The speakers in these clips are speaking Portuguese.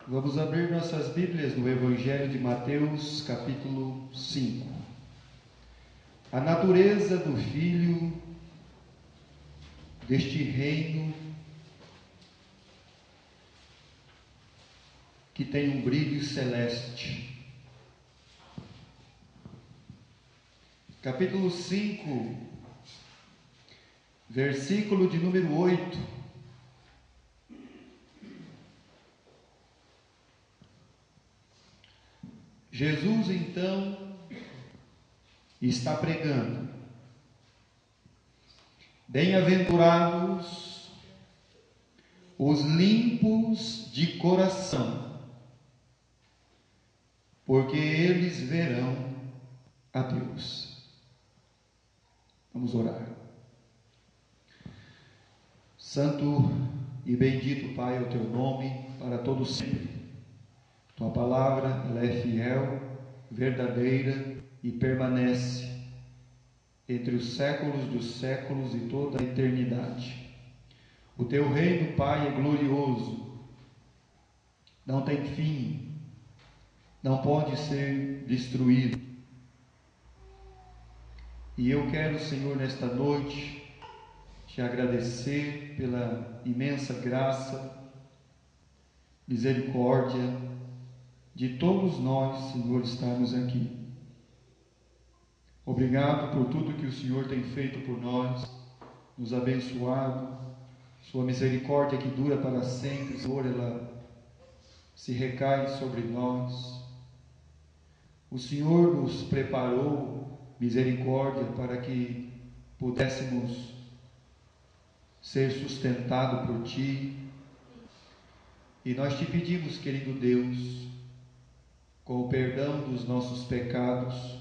Vamos abrir nossas Bíblias no Evangelho de Mateus, capítulo 5. A natureza do Filho deste reino que tem um brilho celeste. Capítulo 5, versículo de número 8. Jesus então está pregando: bem-aventurados os limpos de coração, porque eles verão a Deus. Vamos orar. Santo e bendito Pai é o teu nome para todo sempre. Tua palavra, ela é fiel, verdadeira e permanece entre os séculos dos séculos e toda a eternidade. O teu reino, Pai, é glorioso, não tem fim, não pode ser destruído. E eu quero, Senhor, nesta noite, te agradecer pela imensa graça, misericórdia de todos nós, Senhor, estarmos aqui. Obrigado por tudo que o Senhor tem feito por nós, nos abençoado. Sua misericórdia que dura para sempre, Senhor, ela se recai sobre nós. O Senhor nos preparou misericórdia para que pudéssemos ser sustentados por Ti. E nós te pedimos, querido Deus, com o perdão dos nossos pecados,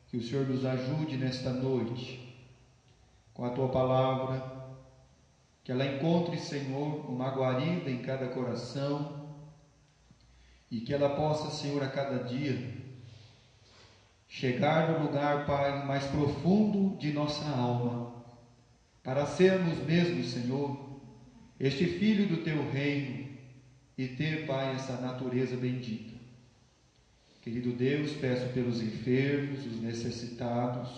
que o Senhor nos ajude nesta noite, com a Tua palavra, que ela encontre, Senhor, uma guarida em cada coração, e que ela possa, Senhor, a cada dia, chegar no lugar, Pai, mais profundo de nossa alma, para sermos mesmo, Senhor, este filho do Teu reino, e ter, Pai, essa natureza bendita. Querido Deus, peço pelos enfermos, os necessitados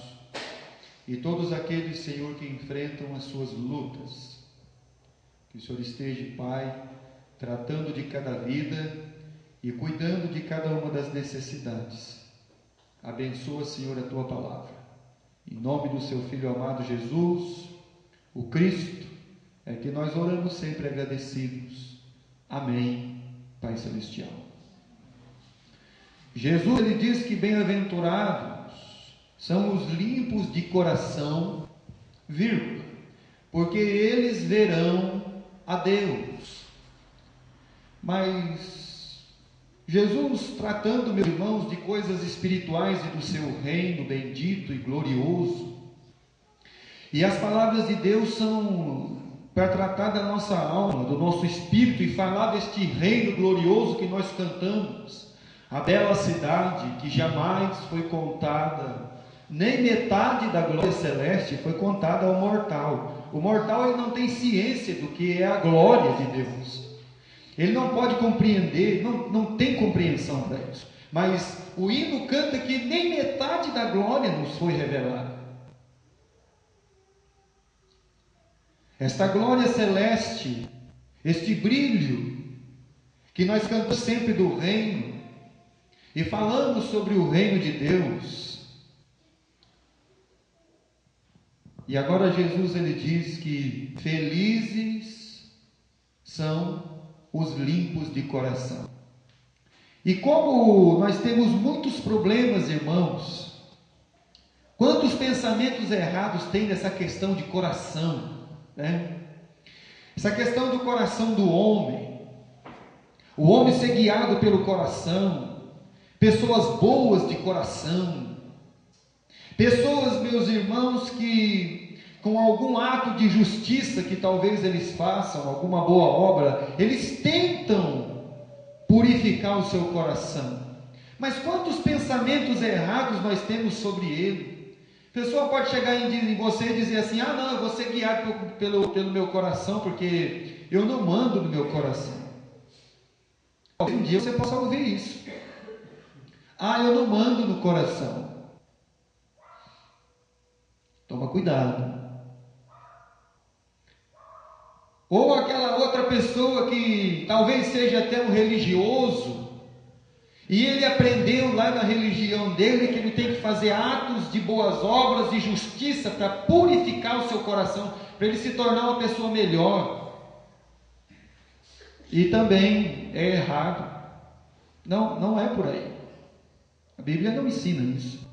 e todos aqueles, Senhor, que enfrentam as suas lutas. Que o Senhor esteja, Pai, tratando de cada vida e cuidando de cada uma das necessidades. Abençoa, Senhor, a Tua palavra. Em nome do Seu Filho amado Jesus, o Cristo, é que nós oramos sempre agradecidos. Amém, Pai Celestial. Jesus, ele diz que bem-aventurados são os limpos de coração, vírgula, porque eles verão a Deus. Mas Jesus, tratando, meus irmãos, de coisas espirituais e do seu reino bendito e glorioso, e as palavras de Deus são para tratar da nossa alma, do nosso espírito, e falar deste reino glorioso que nós cantamos. A bela cidade que jamais foi contada, nem metade da glória celeste foi contada ao mortal. O mortal, ele não tem ciência do que é a glória de Deus. Ele não pode compreender, não tem compreensão para isso. Mas o hino canta que nem metade da glória nos foi revelada. Esta glória celeste, este brilho que nós cantamos sempre do reino, e falamos sobre o reino de Deus. E agora Jesus, ele diz que felizes são os limpos de coração. E como nós temos muitos problemas, irmãos, quantos pensamentos errados tem nessa questão de coração, né? Essa questão do coração do homem, o homem ser guiado pelo coração, pessoas boas de coração, pessoas, meus irmãos, que com algum ato de justiça que talvez eles façam, alguma boa obra, eles tentam purificar o seu coração. Mas quantos pensamentos errados nós temos sobre ele? A pessoa pode chegar em você e dizer assim: ah não, eu vou ser guiado pelo meu coração, porque eu não mando no meu coração. Um dia você possa ouvir isso. Ah, eu não mando no coração. Toma cuidado. Ou aquela outra pessoa que talvez seja até um religioso, e ele aprendeu lá na religião dele que ele tem que fazer atos de boas obras e justiça para purificar o seu coração, para ele se tornar uma pessoa melhor. E também é errado. Não, não é por aí. A Bíblia não ensina isso.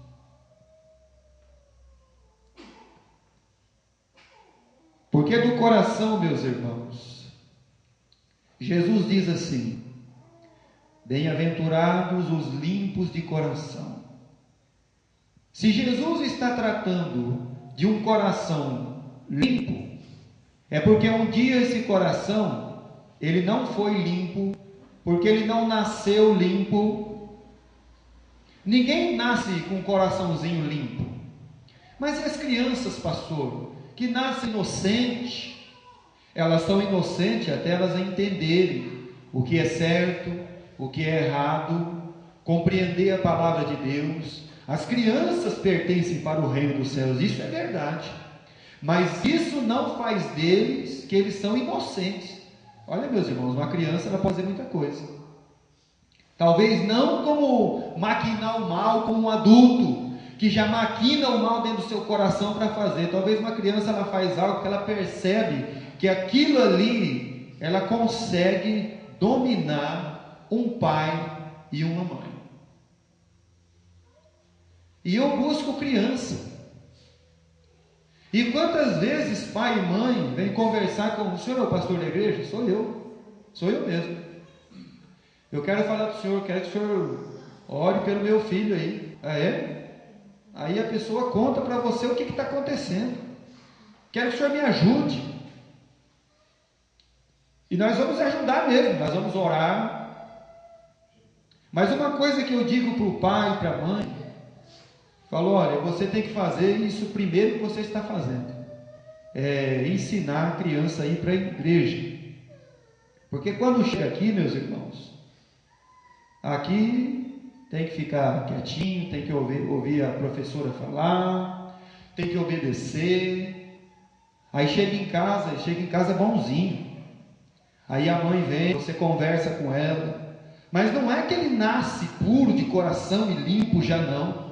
Porque do coração, meus irmãos, Jesus diz assim: bem-aventurados os limpos de coração. Se Jesus está tratando de um coração limpo, é porque um dia esse coração, ele não foi limpo, porque ele não nasceu limpo. Ninguém nasce com um coraçãozinho limpo. Mas e as crianças, pastor, que nascem inocentes? Elas são inocentes até elas entenderem o que é certo, o que é errado, compreender a palavra de Deus. As crianças pertencem para o reino dos céus, isso é verdade, mas isso não faz deles que eles são inocentes. Olha, meus irmãos, uma criança ela pode fazer muita coisa, talvez não como maquinar o mal como um adulto, que já maquina o mal dentro do seu coração para fazer. Talvez uma criança ela faz algo que ela percebe que aquilo ali, ela consegue dominar um pai e uma mãe. E eu busco criança. E quantas vezes pai e mãe vêm conversar com o senhor, é o pastor da igreja? Sou eu mesmo. Eu quero falar para o senhor, quero que o senhor ore pelo meu filho aí. Ah, é? Aí a pessoa conta para você o que está acontecendo. Quero que o senhor me ajude. E nós vamos ajudar mesmo, nós vamos orar. Mas uma coisa que eu digo para o pai e para a mãe, falou: olha, você tem que fazer isso primeiro que você está fazendo. É ensinar a criança a ir para a igreja. Porque quando chega aqui, meus irmãos, aqui tem que ficar quietinho, tem que ouvir a professora falar, tem que obedecer. Aí chega em casa bonzinho. Aí a mãe vem, você conversa com ela. Mas não é que ele nasce puro de coração e limpo já não.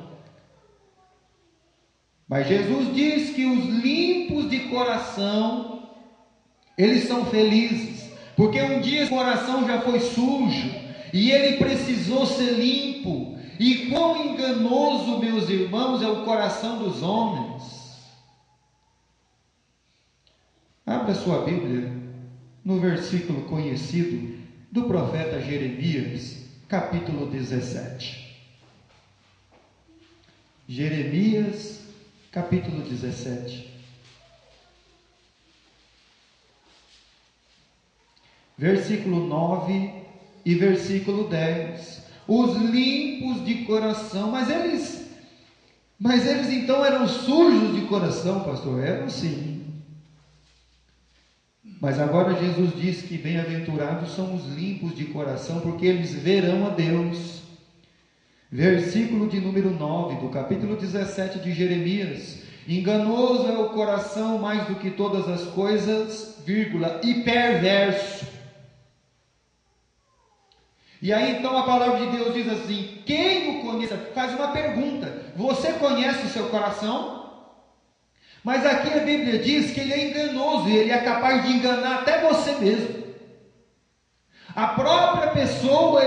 Mas Jesus diz que os limpos de coração, eles são felizes. Porque um dia o coração já foi sujo e ele precisou ser limpo. E quão enganoso, meus irmãos, é o coração dos homens. Abra sua Bíblia no versículo conhecido do profeta Jeremias, capítulo 17. Jeremias, capítulo 17. Versículo 9 e versículo 10. Os limpos de coração, mas eles então eram sujos de coração, pastor? Eram sim. Mas agora Jesus diz que bem-aventurados são os limpos de coração, porque eles verão a Deus. Versículo de número 9, do capítulo 17 de Jeremias: enganoso é o coração mais do que todas as coisas, vírgula, e perverso. E aí então a palavra de Deus diz assim: quem o conhece? Faz uma pergunta: você conhece o seu coração? Mas aqui a Bíblia diz que ele é enganoso, e ele é capaz de enganar até você mesmo. A própria pessoa,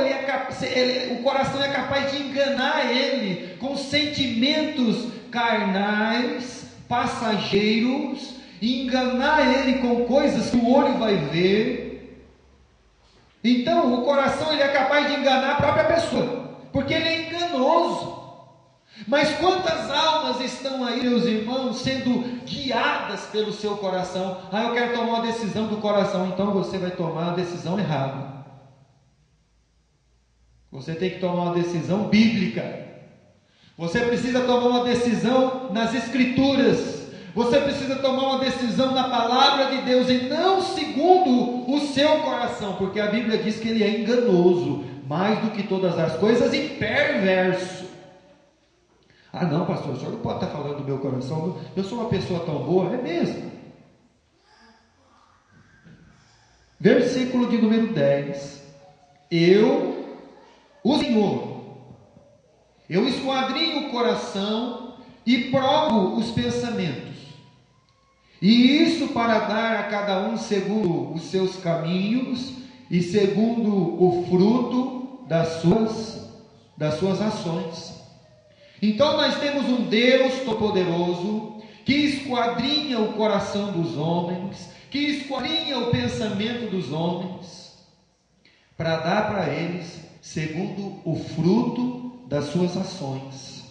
o coração é capaz de enganar ele com sentimentos carnais, passageiros, e enganar ele com coisas que o olho vai ver. Então o coração ele é capaz de enganar a própria pessoa, porque ele é enganoso. Mas quantas almas estão aí, meus irmãos, sendo guiadas pelo seu coração? Ah, eu quero tomar uma decisão do coração. Então você vai tomar a decisão errada. Você tem que tomar uma decisão bíblica. Você precisa tomar uma decisão nas Escrituras. Você precisa tomar uma decisão na palavra de Deus e não segundo o seu coração, porque a Bíblia diz que ele é enganoso, mais do que todas as coisas, e perverso. Ah não, pastor, o senhor não pode estar falando do meu coração, eu sou uma pessoa tão boa. É mesmo. Versículo de número 10. Eu, o Senhor, eu esquadrinho o coração e provo os pensamentos, e isso para dar a cada um segundo os seus caminhos e segundo o fruto das suas ações. Então nós temos um Deus Todo-Poderoso que esquadrinha o coração dos homens, que esquadrinha o pensamento dos homens, para dar para eles segundo o fruto das suas ações.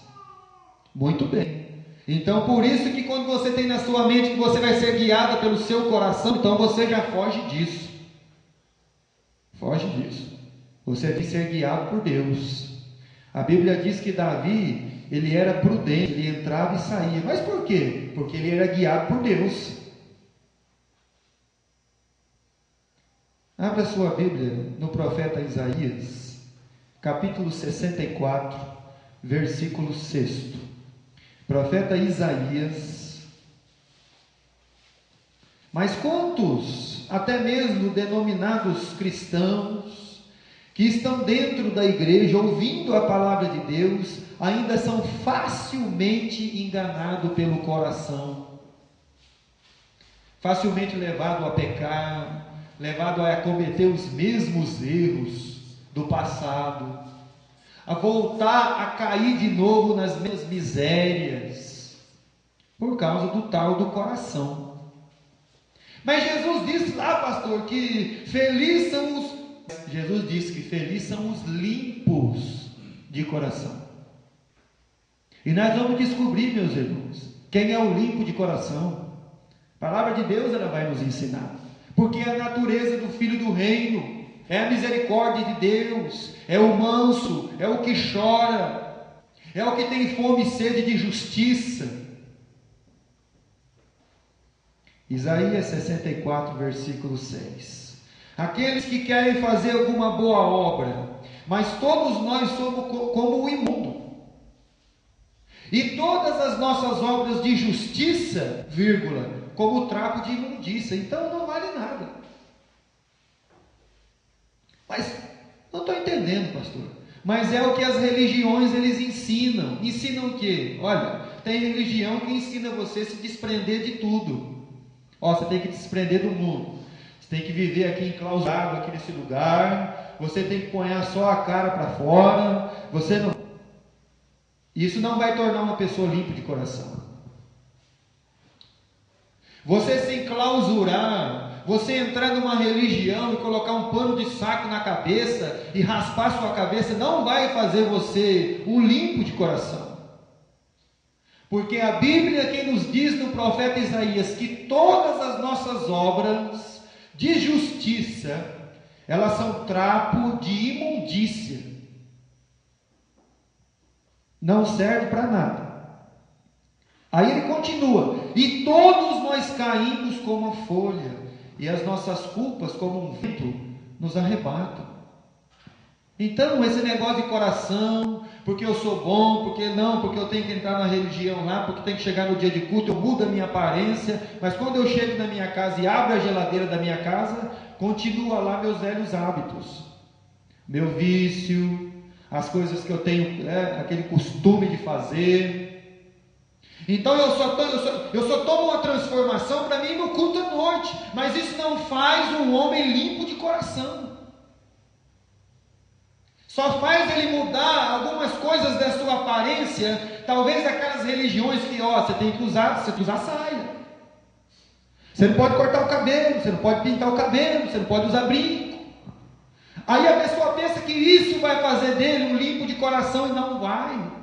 Muito bem. Então por isso que quando você tem na sua mente que você vai ser guiado pelo seu coração, então você já foge disso. Foge disso. Você tem que ser guiado por Deus. A Bíblia diz que Davi, ele era prudente, ele entrava e saía. Mas por quê? Porque ele era guiado por Deus. Abra sua Bíblia no profeta Isaías, capítulo 64, versículo 6. Profeta Isaías. Mas quantos, até mesmo denominados cristãos, que estão dentro da igreja, ouvindo a palavra de Deus, ainda são facilmente enganados pelo coração, facilmente levados a pecar, levado a cometer os mesmos erros do passado, a voltar a cair de novo nas mesmas misérias, por causa do tal do coração. Mas Jesus disse lá, pastor, que felizes são os... Jesus disse que felizes são os limpos de coração. E nós vamos descobrir, meus irmãos, quem é o limpo de coração. A palavra de Deus, ela vai nos ensinar. Porque é a natureza do Filho do Reino, é a misericórdia de Deus, é o manso, é o que chora, é o que tem fome e sede de justiça. Isaías 64, versículo 6. Aqueles que querem fazer alguma boa obra, mas todos nós somos como o imundo. E todas as nossas obras de justiça, vírgula, como trapo de imundícia, então não vale nada. Mas, não estou entendendo, pastor. Mas é o que as religiões eles ensinam. Ensinam o quê? Olha, tem religião que ensina você a se desprender de tudo. Ó, você tem que desprender do mundo. Você tem que viver aqui enclausurado aqui nesse lugar. Você tem que pôr só a cara para fora. Você não... Isso não vai tornar uma pessoa limpa de coração. Você se enclausurar, você entrar numa religião e colocar um pano de saco na cabeça e raspar sua cabeça, não vai fazer você um limpo de coração. Porque a Bíblia que nos diz no profeta Isaías que todas as nossas obras de justiça, elas são trapo de imundícia. Não serve para nada. Aí ele continua, e todos nós caímos como a folha, e as nossas culpas como um vento nos arrebatam. Então esse negócio de coração, porque eu sou bom, porque eu tenho que entrar na religião lá, porque tem que chegar no dia de culto, eu mudo a minha aparência, mas quando eu chego na minha casa e abro a geladeira da minha casa, continua lá meus velhos hábitos, meu vício, as coisas que eu tenho, aquele costume de fazer. Então eu só tomo uma transformação para mim no culto à noite, mas isso não faz um homem limpo de coração. Só faz ele mudar algumas coisas da sua aparência, talvez aquelas religiões que, você tem que usar saia. Você não pode cortar o cabelo, você não pode pintar o cabelo, você não pode usar brinco. Aí a pessoa pensa que isso vai fazer dele um limpo de coração e não vai.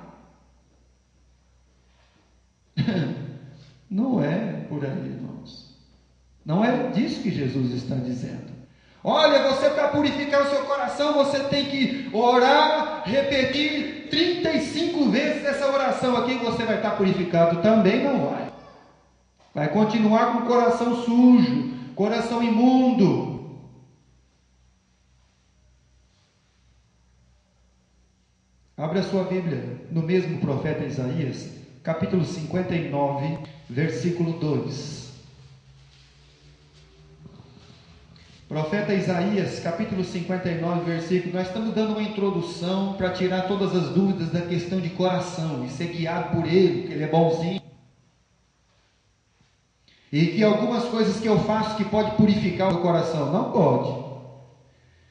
Não é por aí, irmãos. Não é disso que Jesus está dizendo. Olha, você para purificar o seu coração, você tem que orar, repetir 35 vezes essa oração aqui, você vai estar purificado. Também não vai. vai continuar com o coração sujo, coração imundo. Abre a sua Bíblia no mesmo profeta Isaías, capítulo 59, versículo 2. Profeta Isaías, capítulo 59, versículo. Nós estamos dando uma introdução para tirar todas as dúvidas da questão de coração e ser guiado por Ele, que Ele é bonzinho. E que algumas coisas que eu faço que pode purificar o coração. Não pode.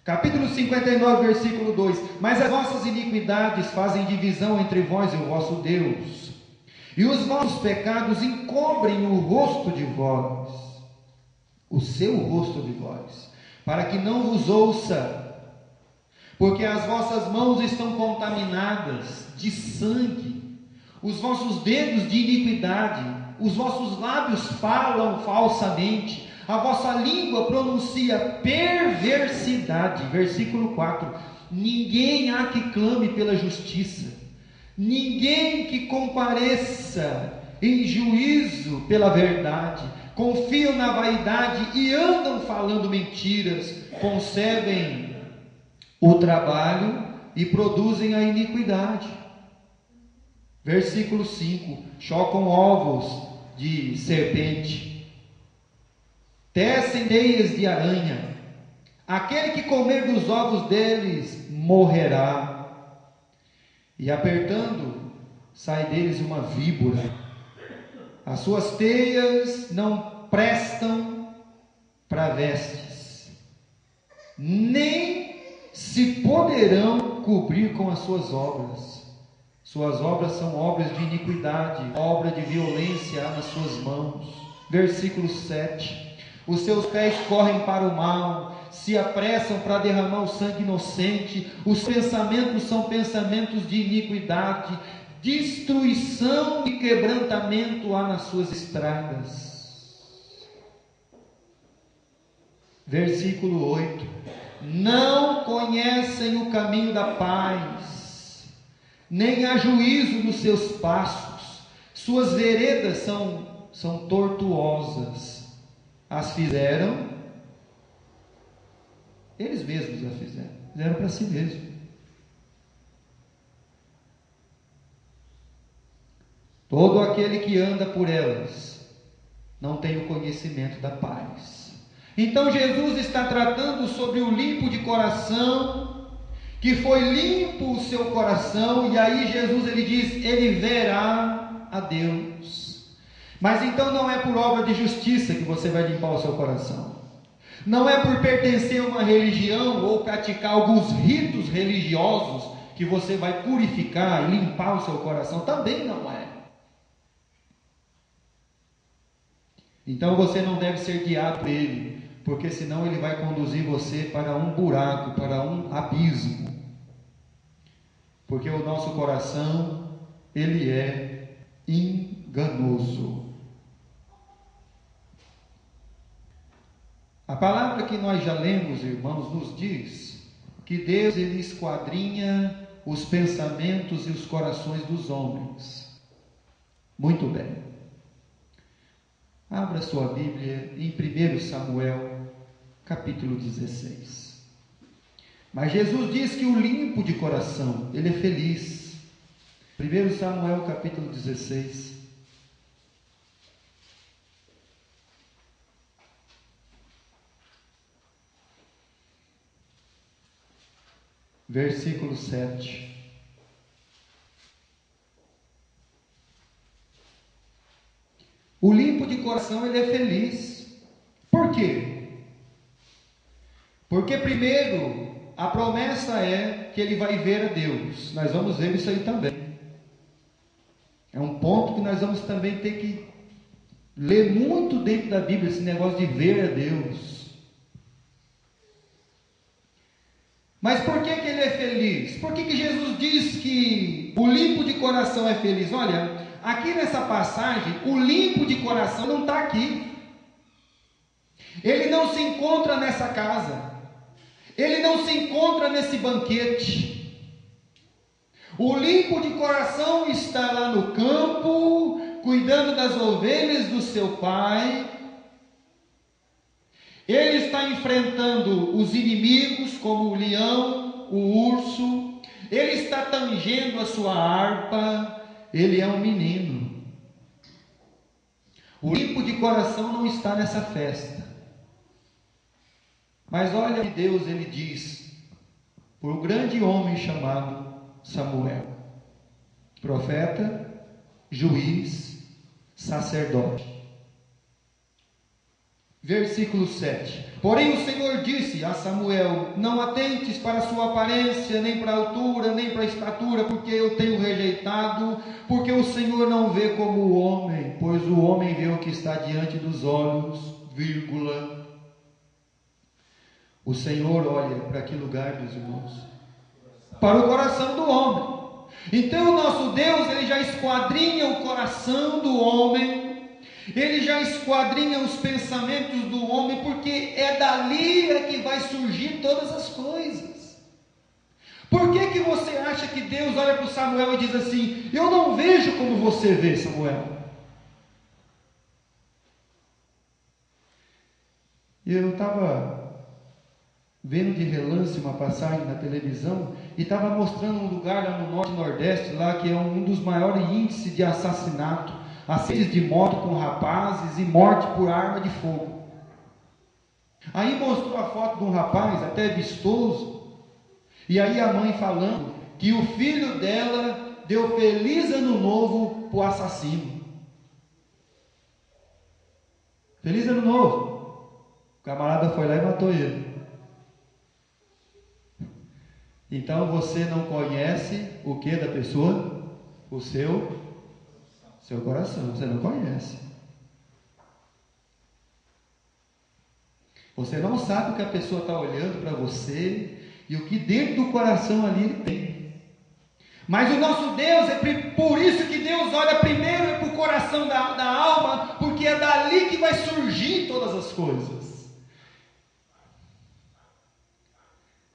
Capítulo 59, versículo 2. Mas as vossas iniquidades fazem divisão entre vós e o vosso Deus, e os vossos pecados encobrem o rosto de vós, o seu rosto de vós, para que não vos ouça, porque as vossas mãos estão contaminadas de sangue, os vossos dedos de iniquidade, os vossos lábios falam falsamente, a vossa língua pronuncia perversidade. Versículo 4. Ninguém há que clame pela justiça, ninguém que compareça em juízo pela verdade. Confiam na vaidade e andam falando mentiras, concebem o trabalho e produzem a iniquidade. Versículo 5. Chocam ovos de serpente, tecem teias de aranha, aquele que comer dos ovos deles morrerá, e apertando sai deles uma víbora. As suas teias não prestam para vestes, nem se poderão cobrir com as suas obras. Suas obras são obras de iniquidade, obra de violência há nas suas mãos. Versículo 7. Os seus pés correm para o mal, se apressam para derramar o sangue inocente. Os pensamentos são pensamentos de iniquidade, destruição e quebrantamento há nas suas estradas. Versículo 8. Não conhecem o caminho da paz, nem há juízo nos seus passos. Suas veredas são tortuosas. As fizeram, eles mesmos as fizeram para si mesmos. Todo aquele que anda por elas não tem o conhecimento da paz. Então Jesus está tratando sobre o limpo de coração, que foi limpo o seu coração, e aí Jesus ele diz, ele verá a Deus. Mas então não é por obra de justiça que você vai limpar o seu coração. Não é por pertencer a uma religião ou praticar alguns ritos religiosos que você vai purificar e limpar o seu coração. Também não é. Então você não deve ser guiado por ele, porque senão ele vai conduzir você para um buraco, para um abismo. Porque o nosso coração, ele é enganoso. A palavra que nós já lemos, irmãos, nos diz que Deus ele esquadrinha os pensamentos e os corações dos homens. Muito bem. Abra sua Bíblia em 1 Samuel, capítulo 16. Mas Jesus diz que o limpo de coração, ele é feliz. 1 Samuel, capítulo 16. Versículo 7. O limpo de coração, ele é feliz. Por quê? Porque primeiro, a promessa é que ele vai ver a Deus. Nós vamos ver isso aí também. É um ponto que nós vamos também ter que ler muito dentro da Bíblia, esse negócio de ver a Deus. Mas por que ele é feliz? Por que Jesus diz que o limpo de coração é feliz? Olha, aqui nessa passagem, o limpo de coração não está aqui. Ele não se encontra nessa casa. Ele não se encontra nesse banquete. O limpo de coração está lá no campo, cuidando das ovelhas do seu pai. Ele está enfrentando os inimigos como o leão, o urso. Ele está tangendo a sua harpa. Ele é um menino. O limpo de coração não está nessa festa. Mas olha o que Deus ele diz por um grande homem chamado Samuel, profeta, juiz, sacerdote. Versículo 7. Porém o Senhor disse a Samuel: não atentes para a sua aparência, nem para a altura, nem para a estatura, porque eu tenho rejeitado, porque o Senhor não vê como o homem, pois o homem vê o que está diante dos olhos, vírgula. O Senhor olha para que lugar, meus irmãos? Para o coração do homem. Então o nosso Deus, ele já esquadrinha o coração do homem, ele já esquadrinha os pensamentos do homem, porque é dali que vai surgir todas as coisas. Por que você acha que Deus olha para o Samuel e diz assim: eu não vejo como você vê, Samuel? Eu estava vendo de relance uma passagem na televisão e estava mostrando um lugar lá no norte e nordeste, lá que é um dos maiores índices de assassinato, acidentes de moto com rapazes e morte por arma de fogo. Aí mostrou a foto de um rapaz até vistoso, e aí a mãe falando que o filho dela deu feliz ano novo para o assassino. Feliz ano novo. O camarada foi lá e matou ele. Então você não conhece o que da pessoa? O seu coração. Você não conhece. Você não sabe o que a pessoa está olhando para você e o que dentro do coração ali ele tem. Mas o nosso Deus, é por isso que Deus olha primeiro para o coração da alma, porque é dali que vai surgir todas as coisas.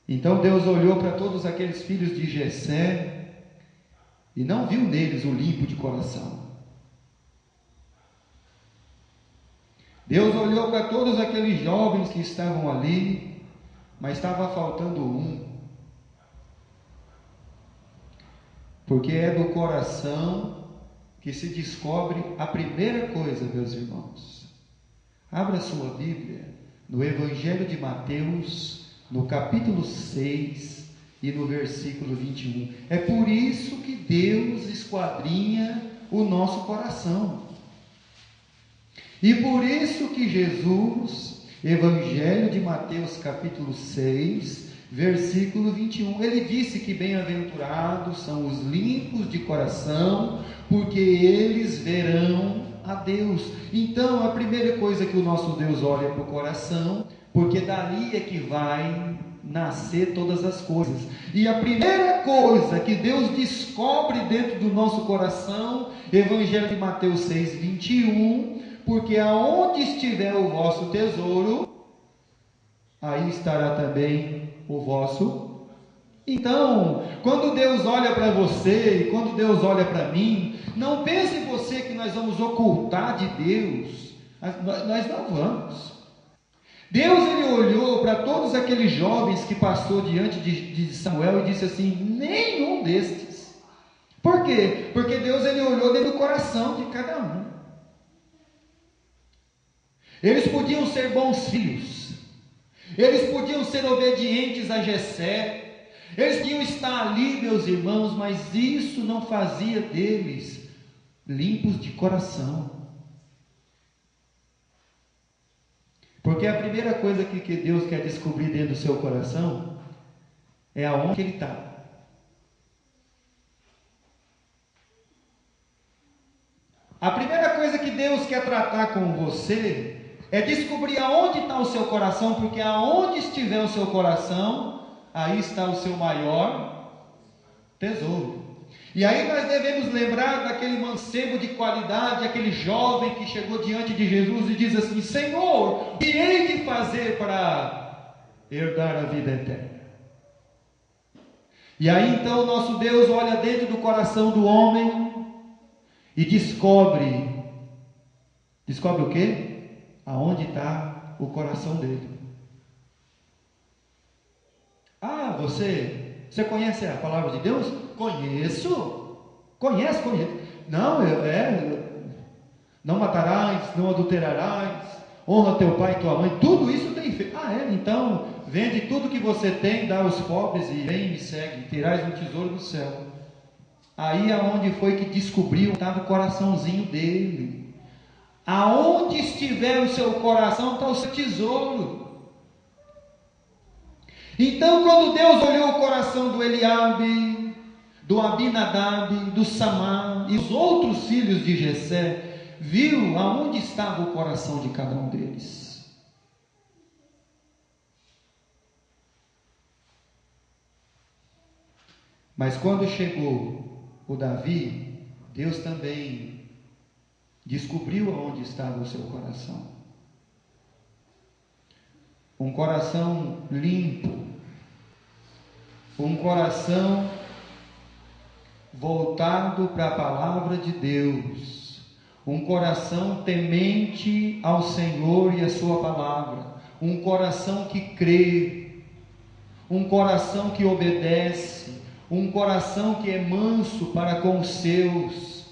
Então Deus olhou para todos aqueles filhos de Jessé e não viu neles o limpo de coração. Deus olhou para todos aqueles jovens que estavam ali, mas estava faltando um. Porque é do coração que se descobre a primeira coisa, meus irmãos. Abra sua Bíblia no Evangelho de Mateus, no capítulo 6 e no versículo 21. É por isso que Deus esquadrinha o nosso coração. E por isso que Jesus, Evangelho de Mateus capítulo 6, versículo 21, ele disse que bem-aventurados são os limpos de coração, porque eles verão a Deus. Então a primeira coisa que o nosso Deus olha para o coração, porque dali é que vai nascer todas as coisas. E a primeira coisa que Deus descobre dentro do nosso coração, Evangelho de Mateus 6, 21, porque aonde estiver o vosso tesouro, aí estará também o vosso. Então, quando Deus olha para você, e quando Deus olha para mim, não pense você que nós vamos ocultar de Deus. Nós não vamos. Deus ele olhou para todos aqueles jovens que passou diante de Samuel e disse assim: nenhum destes. Por quê? Porque Deus ele olhou dentro do coração de cada um. Eles podiam ser bons filhos, eles podiam ser obedientes a Jessé, eles podiam estar ali, meus irmãos, mas isso não fazia deles limpos de coração. Porque a primeira coisa que Deus quer descobrir dentro do seu coração é aonde ele está. A primeira coisa que Deus quer tratar com você é descobrir aonde está o seu coração, porque aonde estiver o seu coração, aí está o seu maior tesouro. E aí nós devemos lembrar daquele mancebo de qualidade, aquele jovem que chegou diante de Jesus e diz assim: Senhor, o que hei de fazer para herdar a vida eterna? E aí então o nosso Deus olha dentro do coração do homem e descobre o quê? Aonde está o coração dele. Ah, você conhece a palavra de Deus? Conheço. Conhece. Não, não matarás, não adulterarás, honra teu pai e tua mãe, tudo isso tem feito. Ah, é? Então, vende tudo que você tem, dá aos pobres e vem e me segue, terás um tesouro do céu. Aí aonde foi que descobriu, estava o coraçãozinho dele. Aonde estiver o seu coração, está o seu tesouro. Então, quando Deus olhou o coração do Eliabe, do Abinadab, do Samar e os outros filhos de Jessé, viu aonde estava o coração de cada um deles. Mas quando chegou o Davi, Deus também descobriu aonde estava o seu coração. Um coração limpo, um coração voltado para a palavra de Deus, um coração temente ao Senhor e a sua palavra, um coração que crê, um coração que obedece, um coração que é manso para com os seus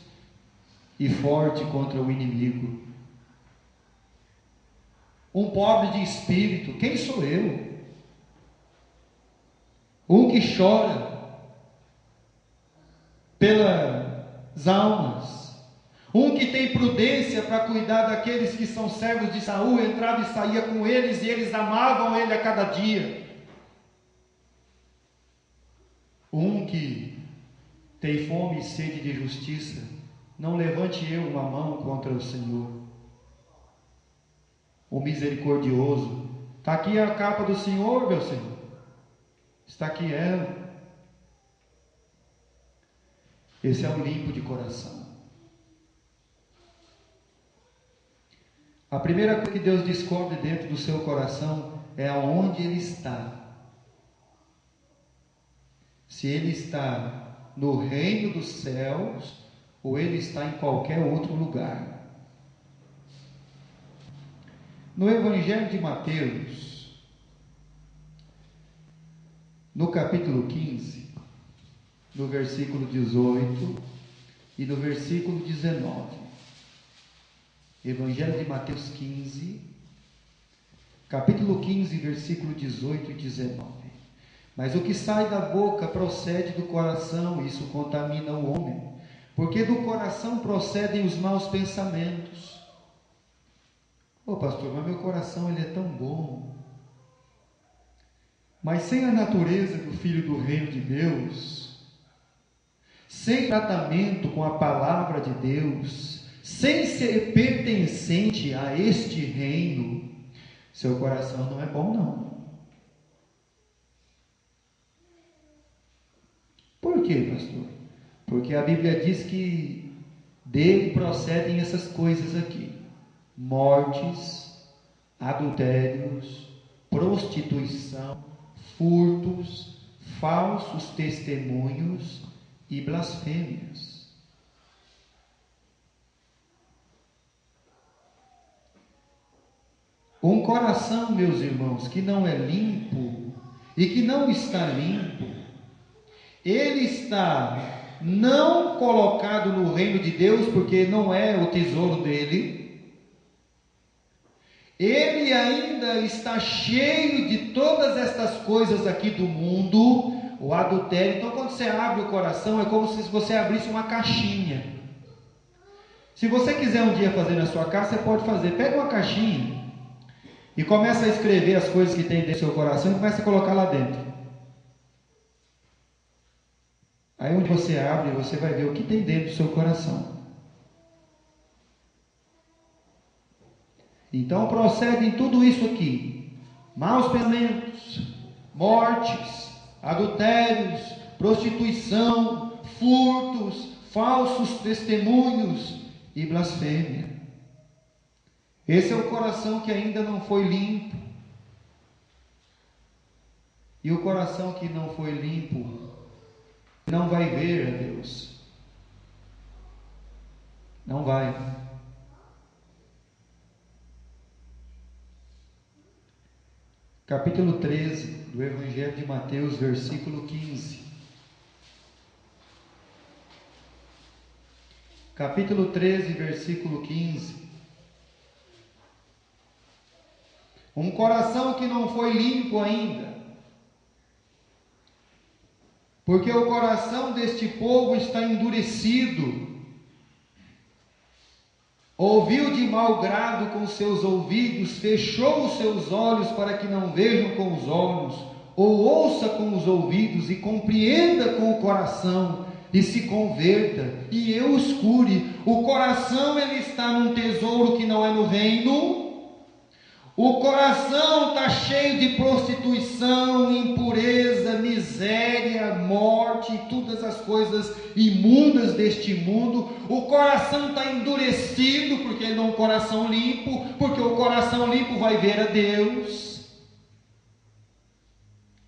e forte contra o inimigo. Um pobre de espírito, quem sou eu? Um que chora pelas almas, um que tem prudência para cuidar daqueles que são servos de Saul, entrava e saía com eles e eles amavam ele a cada dia. Um que tem fome e sede de justiça, não levante eu uma mão contra o Senhor. O misericordioso, está aqui a capa do Senhor, meu Senhor, está aqui ela. Esse é o limpo de coração. A primeira coisa que Deus descobre dentro do seu coração é aonde ele está. Se ele está no reino dos céus ou ele está em qualquer outro lugar. No Evangelho de Mateus, no capítulo 15, no versículo 18 e no versículo 19. Evangelho de Mateus 15, capítulo 15, versículo 18 e 19. Mas o que sai da boca procede do coração, isso contamina o homem, porque do coração procedem os maus pensamentos. Ô pastor, mas meu coração ele é tão bom. Mas sem a natureza do Filho do Reino de Deus, sem tratamento com a palavra de Deus, sem ser pertencente a este reino, seu coração não é bom não. Por quê, pastor? Porque a Bíblia diz que dele procedem essas coisas aqui: mortes, adultérios, prostituição, furtos, falsos testemunhos e blasfêmias. Um coração, meus irmãos, que não é limpo e que não está limpo, ele está não colocado no reino de Deus, porque não é o tesouro dele. Ele ainda está cheio de todas estas coisas aqui do mundo, o adultério. Então, quando você abre o coração, é como se você abrisse uma caixinha. Se você quiser um dia fazer na sua casa, você pode fazer. Pega uma caixinha e começa a escrever as coisas que tem dentro do seu coração e começa a colocar lá dentro. Aí onde você abre, você vai ver o que tem dentro do seu coração. Então procedem tudo isso aqui: maus pensamentos, mortes, adultérios, prostituição, furtos, falsos testemunhos e blasfêmia. Esse é o coração que ainda não foi limpo. E o coração que não foi limpo não vai ver a Deus. Não vai. Capítulo 13 do Evangelho de Mateus, versículo 15. Capítulo 13, versículo 15. Um coração que não foi limpo ainda, porque o coração deste povo está endurecido. Ouviu de mau grado com seus ouvidos, fechou os seus olhos para que não vejam com os olhos, ou ouça com os ouvidos e compreenda com o coração, e se converta, e eu os cure. O coração, ele está num tesouro que não é no reino. O coração está cheio de prostituição, impureza, miséria, morte e todas as coisas imundas deste mundo. O coração está endurecido porque ele não é um coração limpo, porque o coração limpo vai ver a Deus.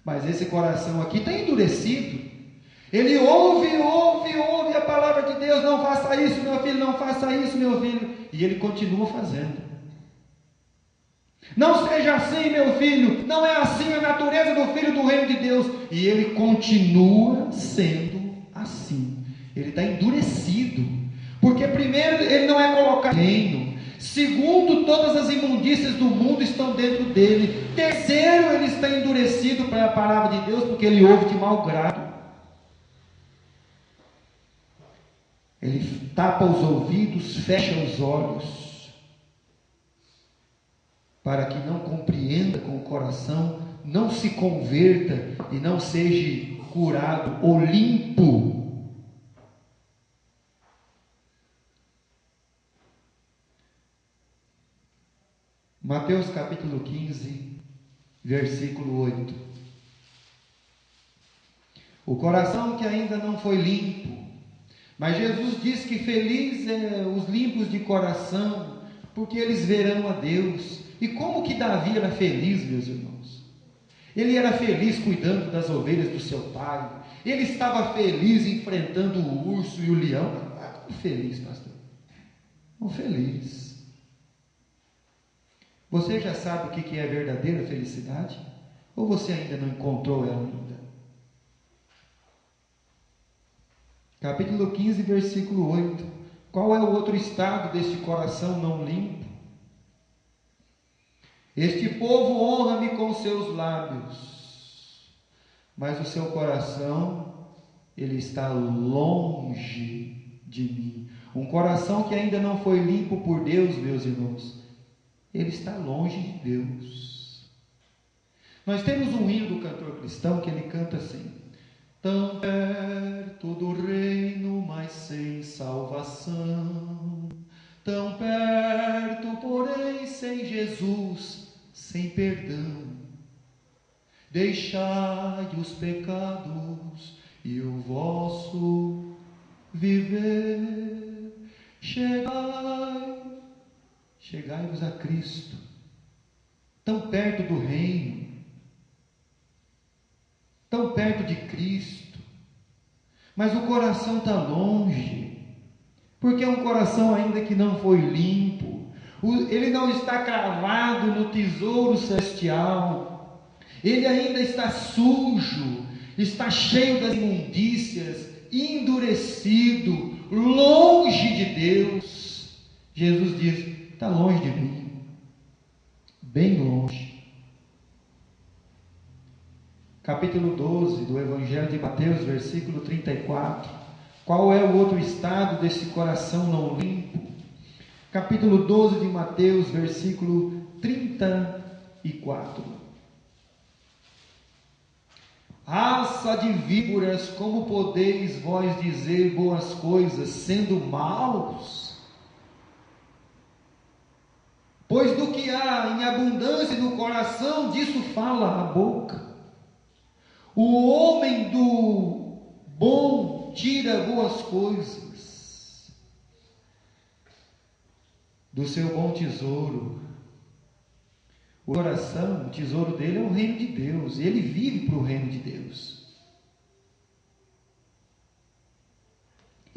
Mas esse coração aqui está endurecido. Ele ouve a palavra de Deus: não faça isso, meu filho, não faça isso, meu filho. E ele continua fazendo. Não seja assim, meu filho, não é assim a natureza do filho do reino de Deus. E ele continua sendo assim. Ele está endurecido, porque primeiro ele não é colocado no reino, segundo, todas as imundícias do mundo estão dentro dele, terceiro, ele está endurecido para a palavra de Deus, porque ele ouve de mau grado. Ele tapa os ouvidos, fecha os olhos, para que não compreenda com o coração, não se converta e não seja curado ou limpo. Mateus capítulo 15, versículo 8. O coração que ainda não foi limpo, mas Jesus diz que feliz é os limpos de coração, porque eles verão a Deus. E como que Davi era feliz, meus irmãos? Ele era feliz cuidando das ovelhas do seu pai. Ele estava feliz enfrentando o urso e o leão. Como feliz, pastor? Não feliz. Você já sabe o que é verdadeira felicidade? Ou você ainda não encontrou ela ainda? Capítulo 15, versículo 8. Qual é o outro estado deste coração não limpo? Este povo honra-me com seus lábios, mas o seu coração, ele está longe de mim. Um coração que ainda não foi limpo por Deus, meus irmãos, ele está longe de Deus. Nós temos um hino do cantor cristão que ele canta assim: tão perto do reino, mas sem salvação, tão perto, porém sem Jesus, sem perdão. Deixai os pecados e o vosso viver. Chegai-vos a Cristo, tão perto do reino, tão perto de Cristo, mas o coração está longe, porque é um coração ainda que não foi limpo. Ele não está cravado no tesouro celestial, ele ainda está sujo, está cheio das imundícias, endurecido, longe de Deus. Jesus diz: está longe de mim, bem longe. Capítulo 12 do Evangelho de Mateus, versículo 34. Qual é o outro estado desse coração não limpo? Capítulo 12 de Mateus, versículo 34. Raça de víboras, como podeis vós dizer boas coisas, sendo maus? Pois do que há em abundância no coração, disso fala a boca. O homem do bom tira boas coisas do seu bom tesouro. O coração, o tesouro dele é o reino de Deus, e ele vive para o reino de Deus.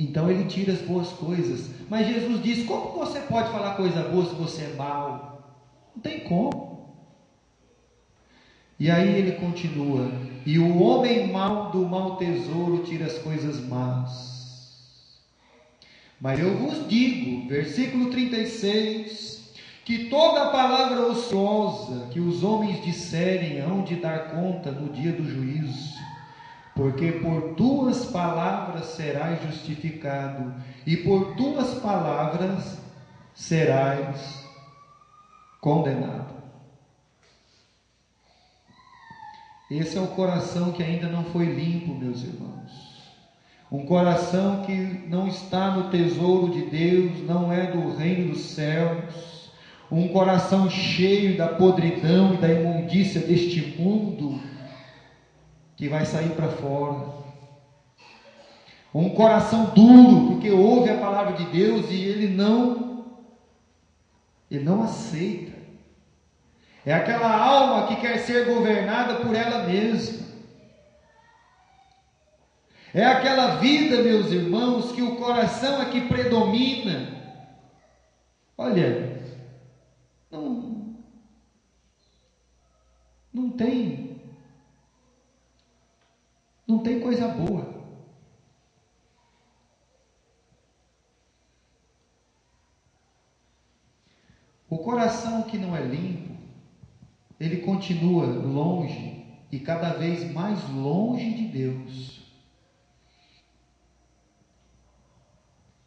Então ele tira as boas coisas. Mas Jesus diz: como você pode falar coisa boa se você é mau? Não tem como. E aí ele continua: e o homem mau do mau tesouro tira as coisas más. Mas eu vos digo, versículo 36, que toda palavra ociosa que os homens disserem hão de dar conta no dia do juízo, porque por tuas palavras serás justificado, e por tuas palavras serás condenado. Esse é o coração que ainda não foi limpo, meus irmãos. Um coração que não está no tesouro de Deus, não é do reino dos céus. Um coração cheio da podridão e da imundícia deste mundo, que vai sair para fora. Um coração duro, porque ouve a palavra de Deus e ele não aceita. É aquela alma que quer ser governada por ela mesma. É aquela vida, meus irmãos, que o coração é que predomina. Olha, não tem coisa boa. O coração que não é limpo, ele continua longe e cada vez mais longe de Deus.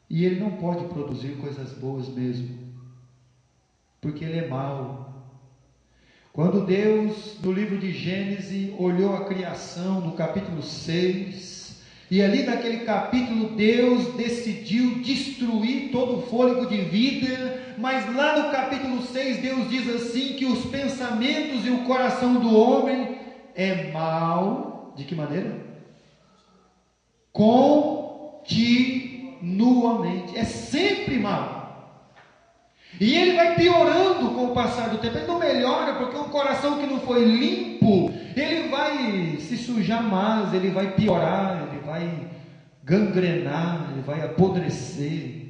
E ele não pode produzir coisas boas mesmo, porque ele é mau. Quando Deus, no livro de Gênesis, olhou a criação, no capítulo 6, e ali naquele capítulo Deus decidiu destruir todo o fôlego de vida, mas lá no capítulo 6 Deus diz assim, que os pensamentos e o coração do homem é mau. De que maneira? Continuamente, é sempre mau. E ele vai piorando com o passar do tempo. Ele não melhora, porque um coração que não foi limpo, ele vai se sujar mais, ele vai piorar, ele vai gangrenar, ele vai apodrecer.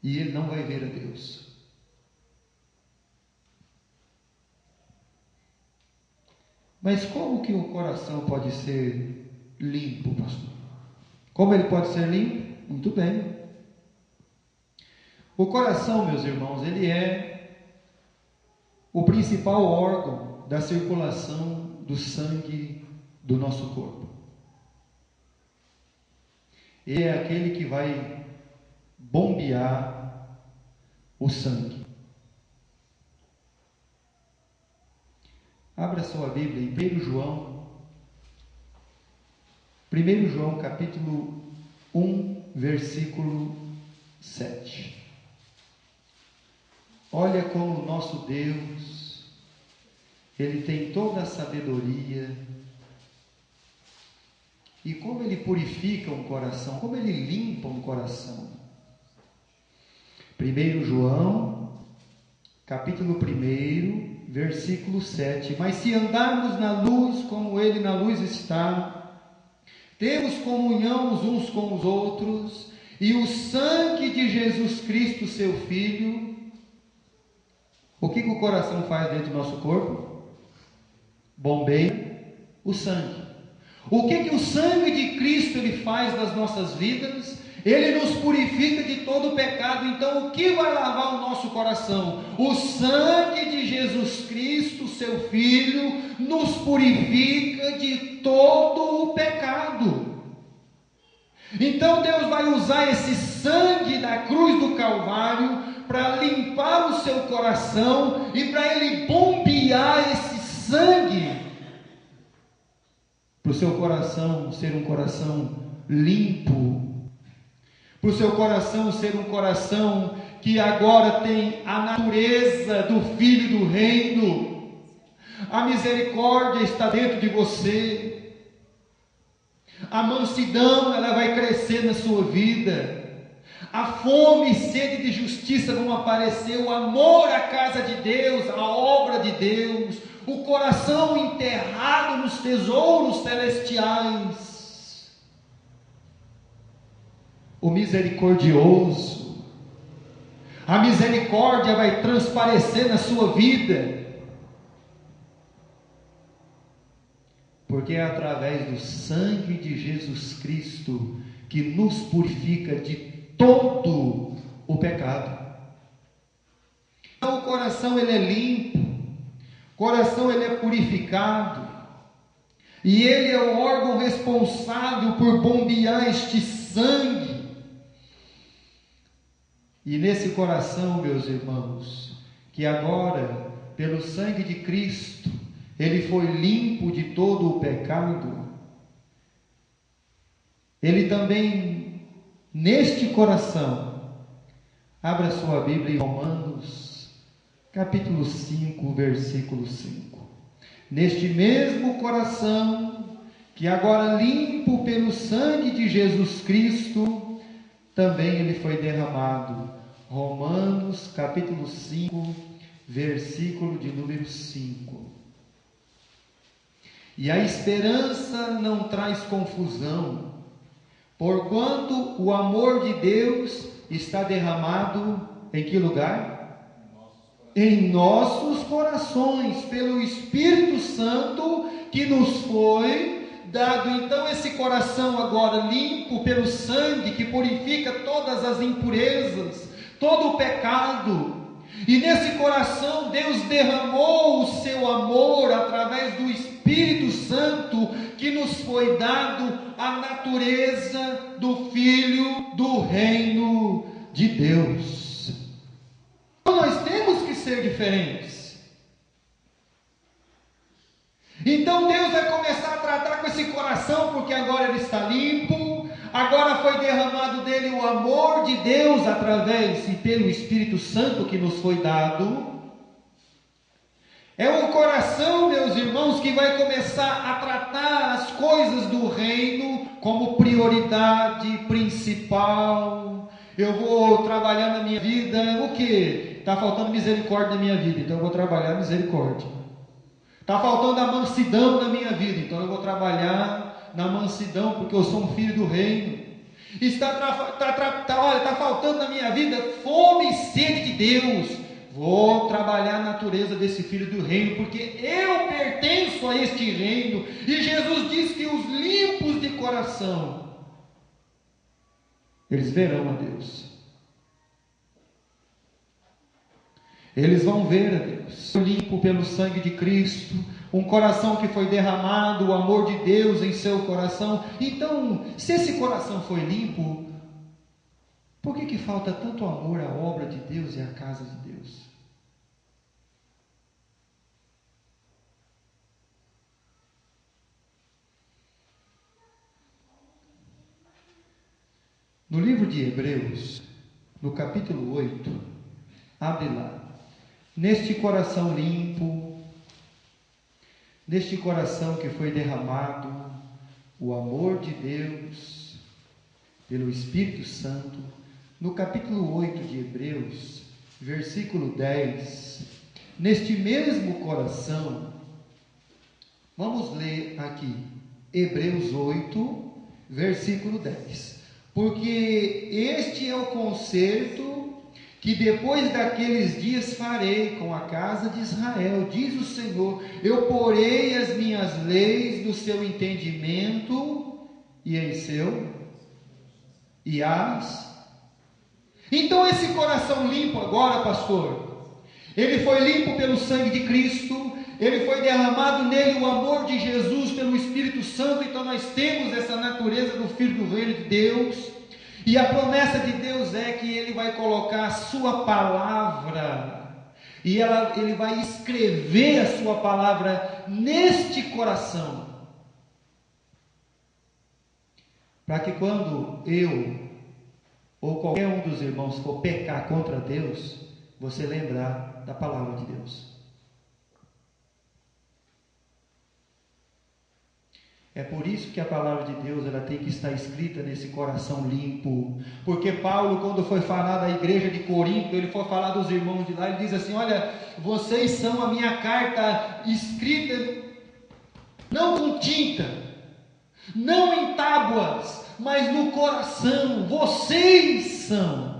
E ele não vai ver a Deus. Mas como que o coração pode ser limpo, pastor? Como ele pode ser limpo? Muito bem. O coração, meus irmãos, ele é o principal órgão da circulação do sangue do nosso corpo. Ele é aquele que vai bombear o sangue. Abra sua Bíblia em 1 João capítulo 1, versículo 7. Olha como o nosso Deus, Ele tem toda a sabedoria, e como Ele purifica um coração, como Ele limpa um coração. 1 João, capítulo 1, versículo 7. Mas se andarmos na luz, como Ele na luz está, temos comunhão uns com os outros, e o sangue de Jesus Cristo, seu Filho. O que o coração faz dentro do nosso corpo? Bombeia o sangue. O que o sangue de Cristo ele faz nas nossas vidas? Ele nos purifica de todo o pecado. Então o que vai lavar o nosso coração? O sangue de Jesus Cristo, seu Filho, nos purifica de todo o pecado. Então Deus vai usar esse sangue da cruz do Calvário para limpar o seu coração e para Ele bombear esse sangue, para o seu coração ser um coração limpo, para o seu coração ser um coração que agora tem a natureza do Filho do Reino. A misericórdia está dentro de você, a mansidão ela vai crescer na sua vida. A fome e sede de justiça vão aparecer, o amor à casa de Deus, a obra de Deus, o coração enterrado nos tesouros celestiais. o misericordioso. A misericórdia vai transparecer na sua vida, porque é através do sangue de Jesus Cristo que nos purifica de todo o pecado. Então o coração ele é limpo, o coração ele é purificado, e ele é o órgão responsável por bombear este sangue. E nesse coração, meus irmãos, que agora, pelo sangue de Cristo, ele foi limpo de todo o pecado, ele também, neste coração, abra sua Bíblia em Romanos, capítulo 5, versículo 5. Neste mesmo coração, que agora limpo pelo sangue de Jesus Cristo, também ele foi derramado. Romanos, capítulo 5, versículo de número 5. E a esperança não traz confusão, porquanto o amor de Deus está derramado em que lugar? Em nossos corações, pelo Espírito Santo que nos foi dado. Então esse coração agora limpo pelo sangue que purifica todas as impurezas, todo o pecado, e nesse coração Deus derramou o seu amor através do Espírito Santo que nos foi dado, a natureza do Filho do reino de Deus. Então nós temos que ser diferentes. Então Deus vai começar a tratar com esse coração, porque agora ele está limpo, agora foi derramado dele o amor de Deus através e pelo Espírito Santo que nos foi dado. É o coração, meus irmãos, que vai começar a tratar as coisas do reino como prioridade principal. Eu vou trabalhar na minha vida, o que? Está faltando misericórdia na minha vida, então eu vou trabalhar misericórdia. Está faltando a mansidão na minha vida, então eu vou trabalhar na mansidão, porque eu sou um filho do reino. Está faltando na minha vida fome e sede de Deus. Vou trabalhar a natureza desse filho do reino, porque eu pertenço a este reino. E Jesus diz que os limpos de coração, eles verão a Deus. Eles vão ver a Deus. Limpo pelo sangue de Cristo, um coração que foi derramado, o amor de Deus em seu coração. Então, se esse coração foi limpo, por que falta tanto amor à obra de Deus e à casa de Deus? No livro de Hebreus, no capítulo 8, abre lá. Neste coração limpo, neste coração que foi derramado o amor de Deus pelo Espírito Santo, no capítulo 8 de Hebreus, versículo 10, neste mesmo coração, vamos ler aqui, Hebreus 8, versículo 10, porque este é o concerto que depois daqueles dias farei com a casa de Israel, diz o Senhor, eu porei as minhas leis no seu entendimento e em seu, e as... Então esse coração limpo agora, pastor, ele foi limpo pelo sangue de Cristo, ele foi derramado nele o amor de Jesus pelo Espírito Santo, então nós temos essa natureza do Filho do Reino de Deus. E a promessa de Deus é que Ele vai colocar a sua palavra, e Ele vai escrever a sua palavra neste coração, para que quando eu, ou qualquer um dos irmãos for pecar contra Deus, você lembrar da palavra de Deus. É por isso que a palavra de Deus ela tem que estar escrita nesse coração limpo. Porque Paulo, quando foi falar da igreja de Corinto, ele foi falar dos irmãos de lá, ele diz assim, olha, vocês são a minha carta escrita, não com tinta, não em tábuas, mas no coração. Vocês são.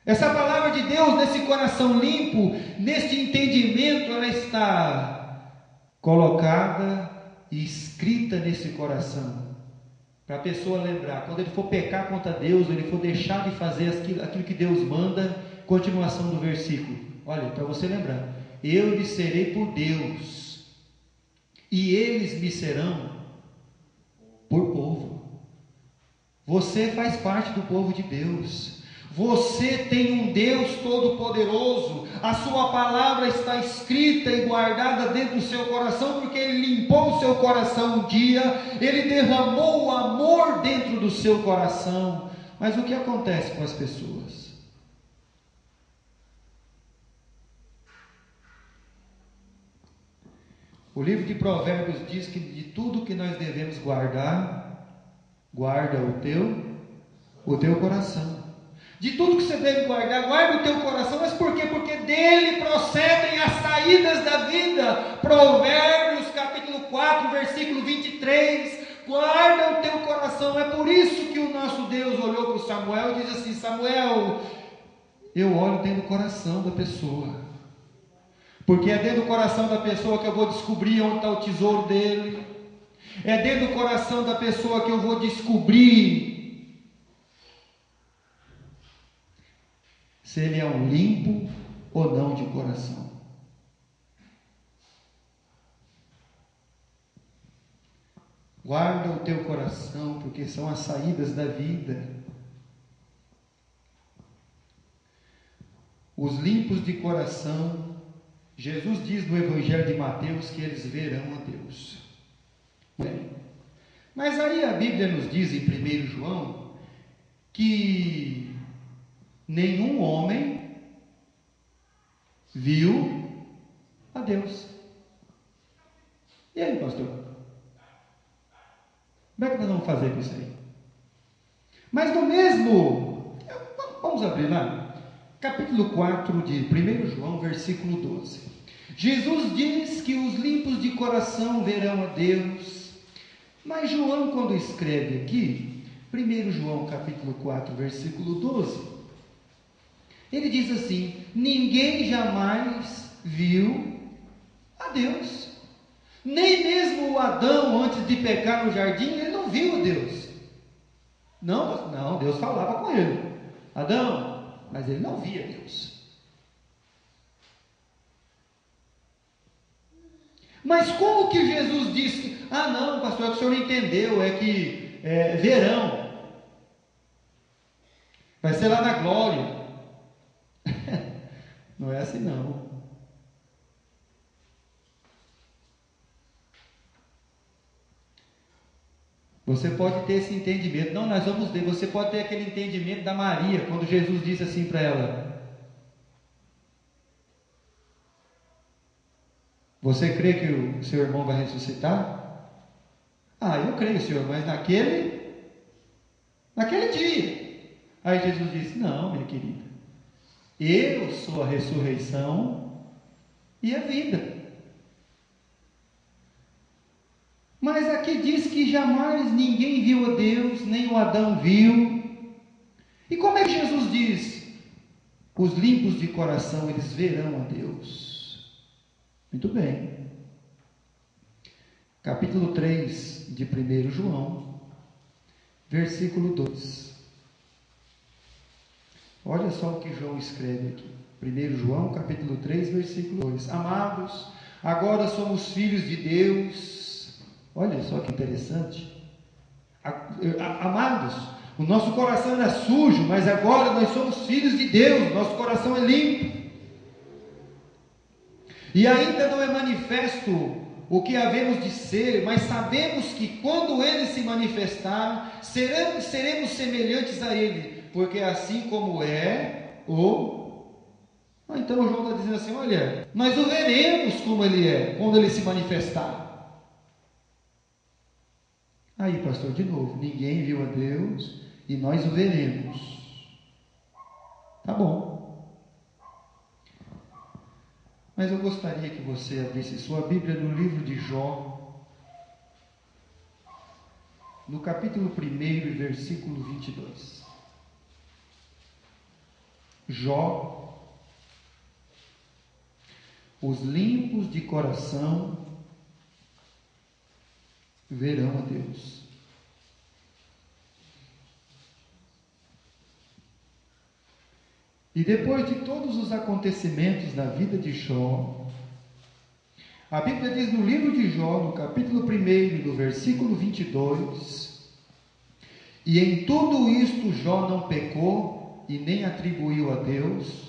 Essa palavra de Deus, nesse coração limpo, neste entendimento, ela está colocada e escrita nesse coração. Para a pessoa lembrar, quando ele for pecar contra Deus, ele for deixar de fazer aquilo que Deus manda, continuação do versículo. Olha, para você lembrar, eu lhes serei por Deus, e eles me serão por povo. Você faz parte do povo de Deus. Você tem um Deus todo-poderoso. A sua palavra está escrita e guardada dentro do seu coração, porque Ele limpou o seu coração um dia, Ele derramou o amor dentro do seu coração. Mas o que acontece com as pessoas? O livro de Provérbios diz que de tudo que nós devemos guardar, guarda o teu coração. De tudo que você deve guardar, guarda o teu coração. Mas por quê? Porque dele procedem as saídas da vida. Provérbios capítulo 4, versículo 23. Guarda o teu coração. É por isso que o nosso Deus olhou para o Samuel e diz assim: Samuel, eu olho dentro do coração da pessoa, porque é dentro do coração da pessoa que eu vou descobrir onde está o tesouro dele. É dentro do coração da pessoa que eu vou descobrir se ele é um limpo ou não de coração. Guarda o teu coração, porque são as saídas da vida. Os limpos de coração, Jesus diz no Evangelho de Mateus que eles verão a Deus. Bem, mas aí a Bíblia nos diz em 1 João que nenhum homem viu a Deus. E aí, pastor? Como é que nós vamos fazer com isso aí? Mas no mesmo, vamos abrir lá, capítulo 4 de 1 João, versículo 12. Jesus diz que os limpos de coração verão a Deus. Mas João, quando escreve aqui, 1 João capítulo 4, versículo 12, ele diz assim: ninguém jamais viu a Deus. Nem mesmo o Adão, antes de pecar no jardim, ele não viu a Deus. Não, Deus falava com ele: Adão, mas ele não via Deus. Mas como que Jesus disse? Não, pastor, é que o senhor não entendeu, é que verão. Vai ser lá na glória. Não é assim não. Você pode ter esse entendimento. Não, nós vamos ver. Você pode ter aquele entendimento da Maria, quando Jesus disse assim para ela: você crê que o seu irmão vai ressuscitar? Eu creio, Senhor, mas naquele dia. Aí Jesus disse: não, minha querida, eu sou a ressurreição e a vida. Mas aqui diz que jamais ninguém viu a Deus, nem o Adão viu. E como é que Jesus diz? Os limpos de coração, eles verão a Deus. Muito bem. Capítulo 3 de 1 João, versículo 2. Olha só o que João escreve aqui. 1 João, capítulo 3, versículo 2. Amados, agora somos filhos de Deus. Olha só que interessante. Amados, o nosso coração era sujo, mas agora nós somos filhos de Deus. Nosso coração é limpo. E ainda não é manifesto o que havemos de ser, mas sabemos que quando Ele se manifestar, seremos semelhantes a Ele, porque assim como é então João está dizendo assim: olha, nós o veremos como Ele é, quando Ele se manifestar. Aí, pastor, de novo, ninguém viu a Deus e nós o veremos. Tá bom. Mas eu gostaria que você abrisse sua Bíblia no livro de Jó. no capítulo 1 e versículo 22. Jó, os limpos de coração verão a Deus. E depois de todos os acontecimentos na vida de Jó, a Bíblia diz no livro de Jó, no capítulo 1, no versículo 22, e em tudo isto Jó não pecou e nem atribuiu a Deus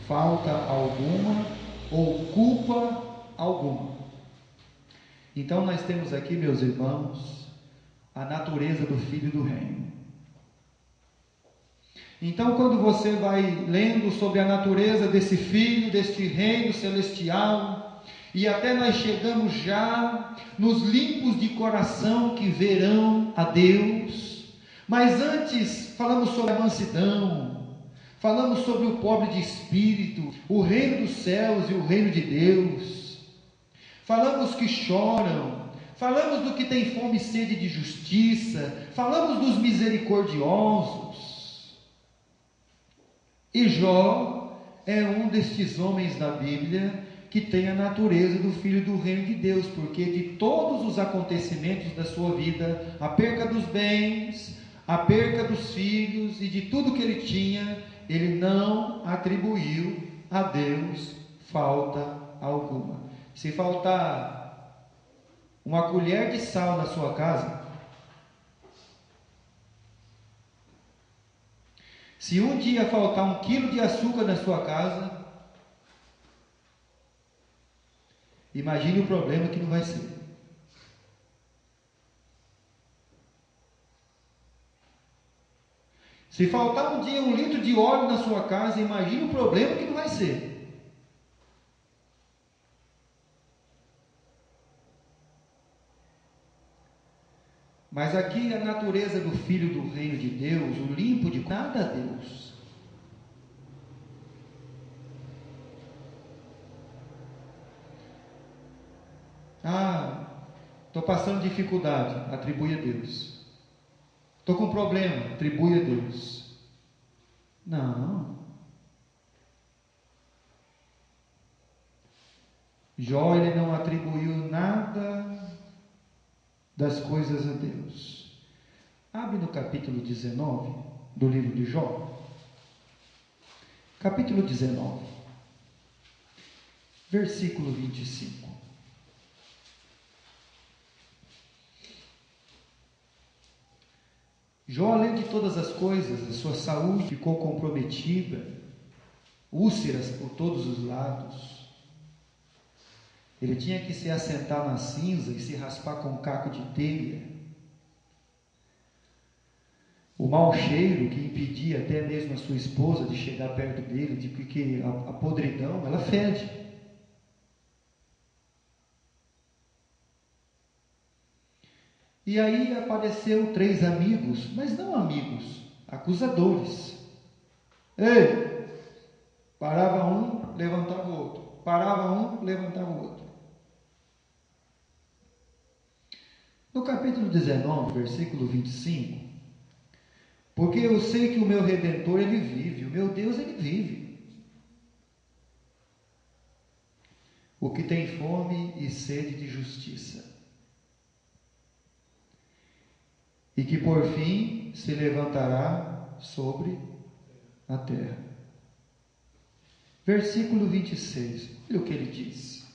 falta alguma ou culpa alguma. Então nós temos aqui, meus irmãos, a natureza do Filho do Reino. Então, quando você vai lendo sobre a natureza desse Filho, deste reino celestial, e até nós chegamos já nos limpos de coração que verão a Deus, mas antes falamos sobre a mansidão, falamos sobre o pobre de espírito, o reino dos céus e o reino de Deus, falamos que choram, falamos do que tem fome e sede de justiça, falamos dos misericordiosos. E Jó é um destes homens da Bíblia que tem a natureza do filho do reino de Deus, porque de todos os acontecimentos da sua vida, a perca dos bens, a perca dos filhos e de tudo que ele tinha, ele não atribuiu a Deus falta alguma. Se faltar uma colher de sal na sua casa, se um dia faltar 1 quilo de açúcar na sua casa, imagine o problema que não vai ser. Se faltar um dia 1 litro de óleo na sua casa, imagine o problema que não vai ser. Mas aqui a natureza do Filho do Reino de Deus, o limpo de nada a Deus. Estou passando dificuldade, atribui a Deus. Estou com problema, atribui a Deus. Não. Jó, ele não atribuiu nada das coisas a Deus. Abre no capítulo 19 do livro de Jó. Capítulo 19, versículo 25. Jó, além de todas as coisas, a sua saúde ficou comprometida, úlceras por todos os lados. Ele tinha que se assentar na cinza e se raspar com um caco de telha. O mau cheiro que impedia até mesmo a sua esposa de chegar perto dele, porque a podridão, ela fede. E aí apareceu 3 amigos, mas não amigos, acusadores. Ei! Parava um, levantava o outro. Parava um, levantava o outro. No capítulo 19, versículo 25, porque eu sei que o meu Redentor, ele vive, o meu Deus, ele vive. O que tem fome e sede de justiça, e que por fim se levantará sobre a terra. Versículo 26, olha o que ele diz.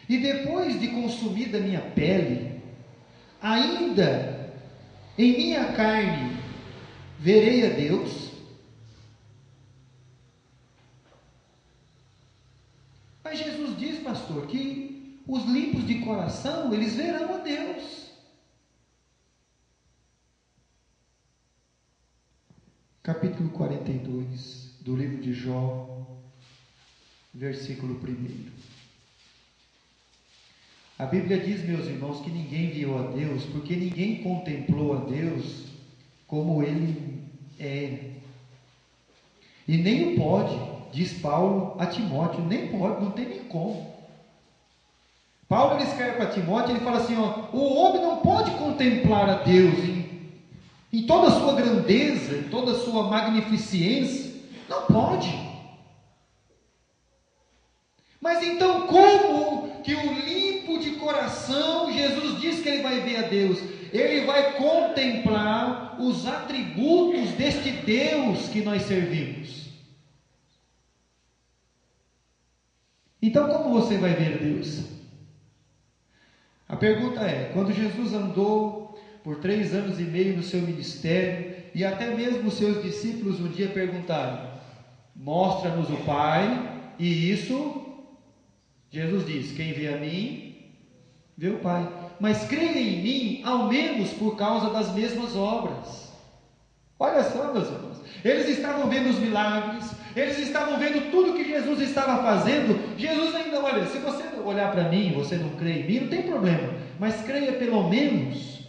E depois de consumida a minha pele, ainda em minha carne verei a Deus. Mas Jesus diz, pastor, que os limpos de coração, eles verão a Deus. Capítulo 42 do livro de Jó, versículo 1. A Bíblia diz, meus irmãos, que ninguém viu a Deus, porque ninguém contemplou a Deus como Ele é. E nem o pode, diz Paulo a Timóteo, nem pode, não tem nem como. Paulo ele escreve para Timóteo, ele fala assim, ó, o homem não pode contemplar a Deus em toda a sua grandeza, em toda a sua magnificência, não pode. Mas então como que o limpo de coração, Jesus diz que ele vai ver a Deus? Ele vai contemplar os atributos deste Deus que nós servimos. Então como você vai ver a Deus? A pergunta é, quando Jesus andou por 3 anos e meio no seu ministério, e até mesmo os seus discípulos um dia perguntaram, mostra-nos o Pai, e isso... Jesus diz, quem vê a mim, vê o Pai. Mas creia em mim, ao menos por causa das mesmas obras. Olha só, meus irmãos. Eles estavam vendo os milagres, eles estavam vendo tudo que Jesus estava fazendo. Jesus ainda, olha, se você olhar para mim, você não crê em mim, não tem problema. Mas creia pelo menos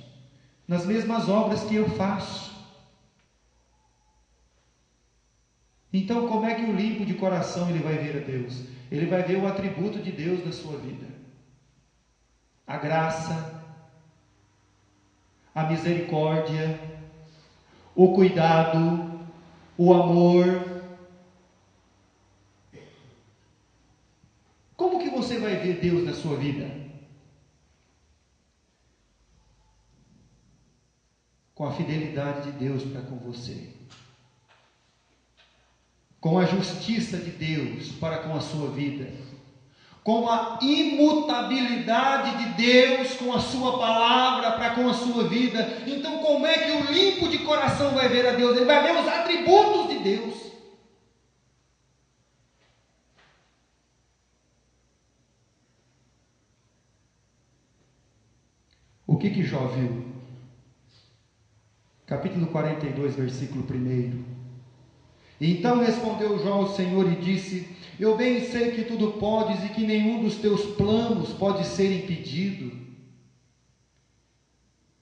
nas mesmas obras que eu faço. Então, como é que o limpo de coração ele vai ver a Deus? Ele vai ver o atributo de Deus na sua vida. A graça, a misericórdia, o cuidado, o amor. Como que você vai ver Deus na sua vida? Com a fidelidade de Deus para com você. Com a justiça de Deus para com a sua vida, com a imutabilidade de Deus, com a sua palavra para com a sua vida. Então como é que o limpo de coração vai ver a Deus? Ele vai ver os atributos de Deus. O que Jó viu? Capítulo 42, versículo 1. Então respondeu Jó ao Senhor e disse, eu bem sei que tudo podes e que nenhum dos teus planos pode ser impedido.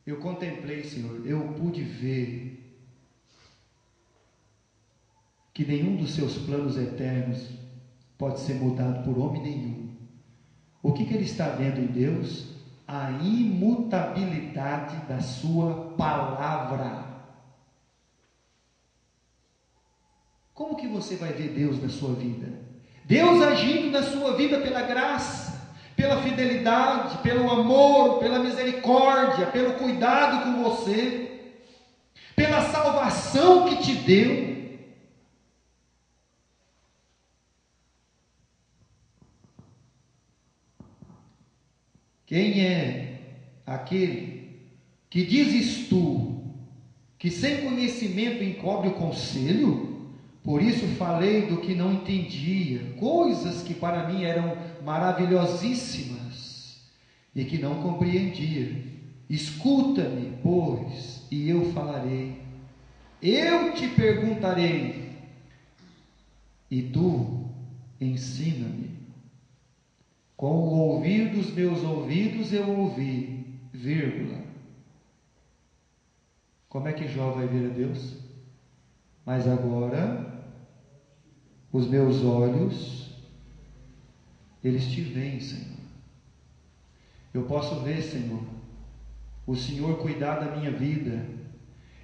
Eu contemplei, Senhor, eu pude ver que nenhum dos seus planos eternos pode ser mudado por homem nenhum. O que ele está vendo em Deus? A imutabilidade da sua palavra. Como que você vai ver Deus na sua vida? Deus agindo na sua vida pela graça, pela fidelidade, pelo amor, pela misericórdia, pelo cuidado com você, pela salvação que te deu. Quem é aquele que dizes tu, que sem conhecimento encobre o conselho? Por isso falei do que não entendia, coisas que para mim eram maravilhosíssimas e que não compreendia. Escuta-me, pois, e eu falarei. Eu te perguntarei, e tu ensina-me. Com o ouvir dos meus ouvidos eu ouvi, vírgula. Como é que Jó vai ver a Deus? Mas agora, os meus olhos, eles te veem, Senhor. Eu posso ver, Senhor, o Senhor cuidar da minha vida.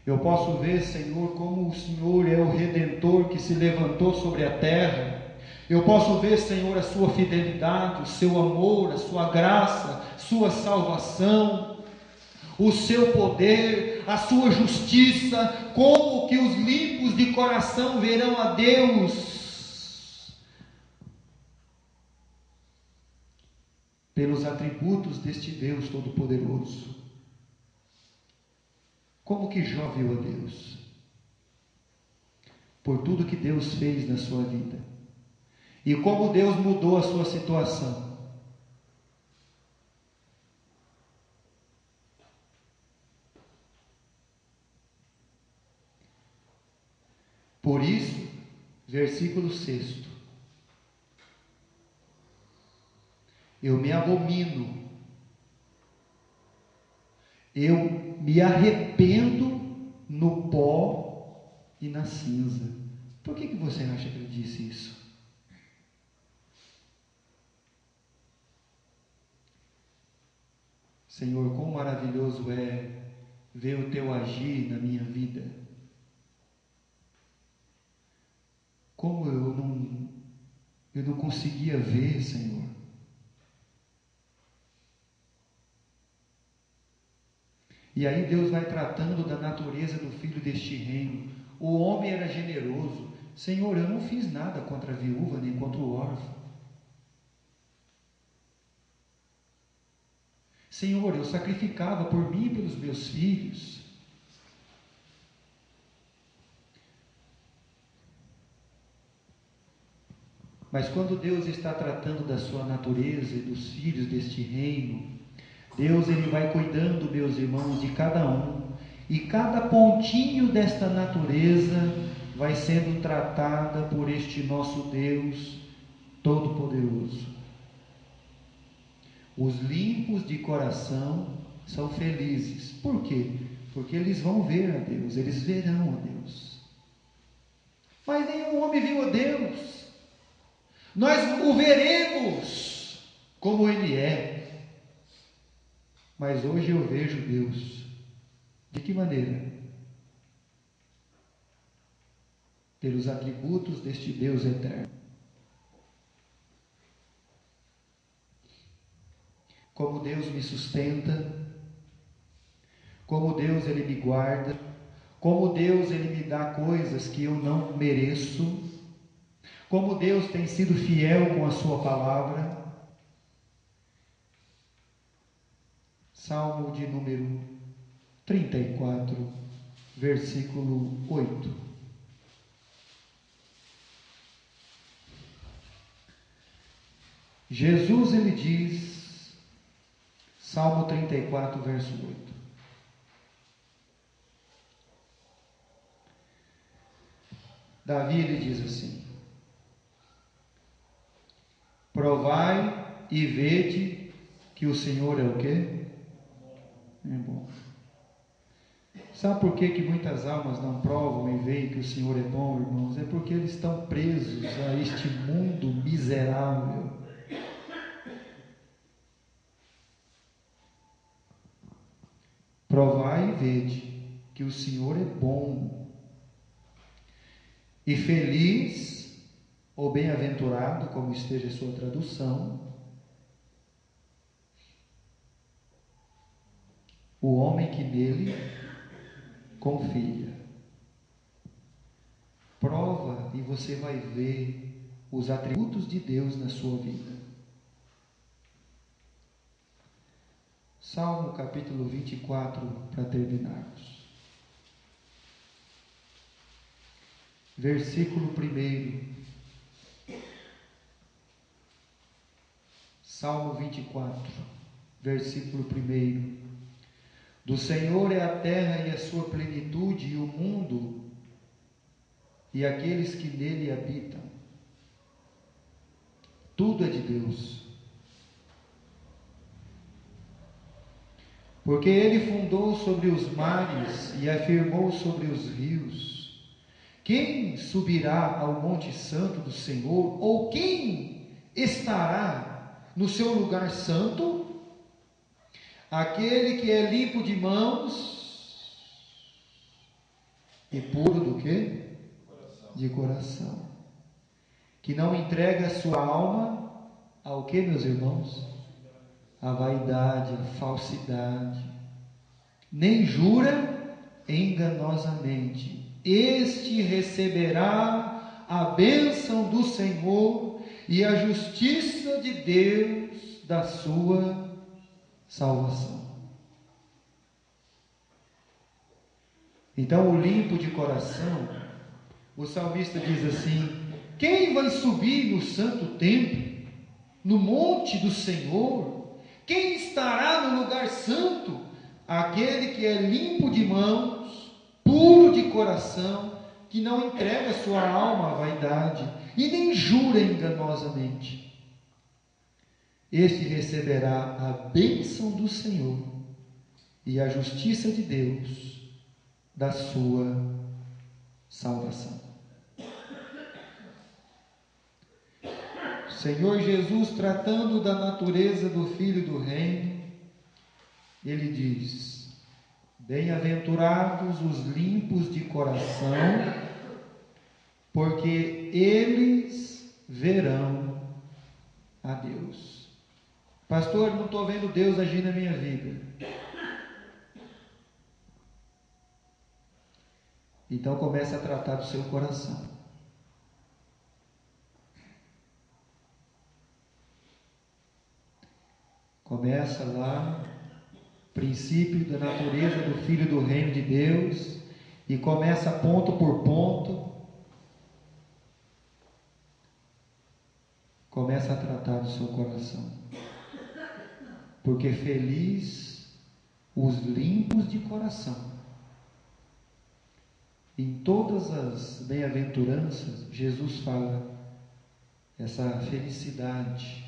Eu posso ver, Senhor, como o Senhor é o Redentor que se levantou sobre a terra. Eu posso ver, Senhor, a sua fidelidade, o seu amor, a sua graça, sua salvação, o seu poder, a sua justiça. Como que os limpos de coração verão a Deus? Pelos atributos deste Deus Todo-Poderoso. Como que Jó viu a Deus? Por tudo que Deus fez na sua vida. E como Deus mudou a sua situação. Por isso, versículo 6. Eu me abomino. Eu me arrependo no pó e na cinza. Por que você acha que ele disse isso? Senhor, quão maravilhoso é ver o Teu agir na minha vida. Como eu não conseguia ver, Senhor. E aí Deus vai tratando da natureza do filho deste reino. O homem era generoso. Senhor, eu não fiz nada contra a viúva, nem contra o órfão. Senhor, eu sacrificava por mim e pelos meus filhos. Mas quando Deus está tratando da sua natureza e dos filhos deste reino, Deus ele vai cuidando, meus irmãos, de cada um. E cada pontinho desta natureza vai sendo tratada por este nosso Deus Todo-Poderoso. Os limpos de coração são felizes. Por quê? Porque eles vão ver a Deus, eles verão a Deus. Mas nenhum homem viu a Deus. Nós o veremos como Ele é. Mas hoje eu vejo Deus. De que maneira? Pelos atributos deste Deus eterno. Como Deus me sustenta, como Deus Ele me guarda, como Deus Ele me dá coisas que eu não mereço, como Deus tem sido fiel com a sua palavra. Salmo de número 34, versículo 8. Jesus ele diz, Salmo 34, verso 8. Davi ele diz assim: provai e vede que o Senhor é o quê? É bom. Sabe por que muitas almas não provam e veem que o Senhor é bom, irmãos? É porque eles estão presos a este mundo miserável. Provai e vede que o Senhor é bom. E feliz ou bem-aventurado, como esteja a sua tradução, o homem que nele confia. Prova e você vai ver os atributos de Deus na sua vida. Salmo capítulo 24, para terminarmos. Versículo 1. Salmo 24, versículo 1. Do Senhor é a terra e a sua plenitude, e o mundo, e aqueles que nele habitam. Tudo é de Deus. Porque Ele fundou sobre os mares e afirmou sobre os rios. Quem subirá ao monte santo do Senhor? Ou quem estará no seu lugar santo? Aquele que é limpo de mãos e puro do quê? De coração. Que não entrega a sua alma ao que, meus irmãos? A vaidade, a falsidade. Nem jura enganosamente. Este receberá a bênção do Senhor e a justiça de Deus da sua salvação. Então, o limpo de coração, o salmista diz assim: quem vai subir no santo templo, no monte do Senhor? Quem estará no lugar santo? Aquele que é limpo de mãos, puro de coração, que não entrega sua alma à vaidade e nem jura enganosamente. Este receberá a bênção do Senhor e a justiça de Deus da sua salvação. Senhor Jesus, tratando da natureza do Filho do Reino, ele diz: bem-aventurados os limpos de coração, porque eles verão a Deus. Pastor, não estou vendo Deus agir na minha vida. Então começa a tratar do seu coração. Começa lá, princípio da natureza do Filho do Reino de Deus, e começa ponto por ponto, começa a tratar do seu coração. Porque feliz os limpos de coração. Em todas as bem-aventuranças, Jesus fala essa felicidade.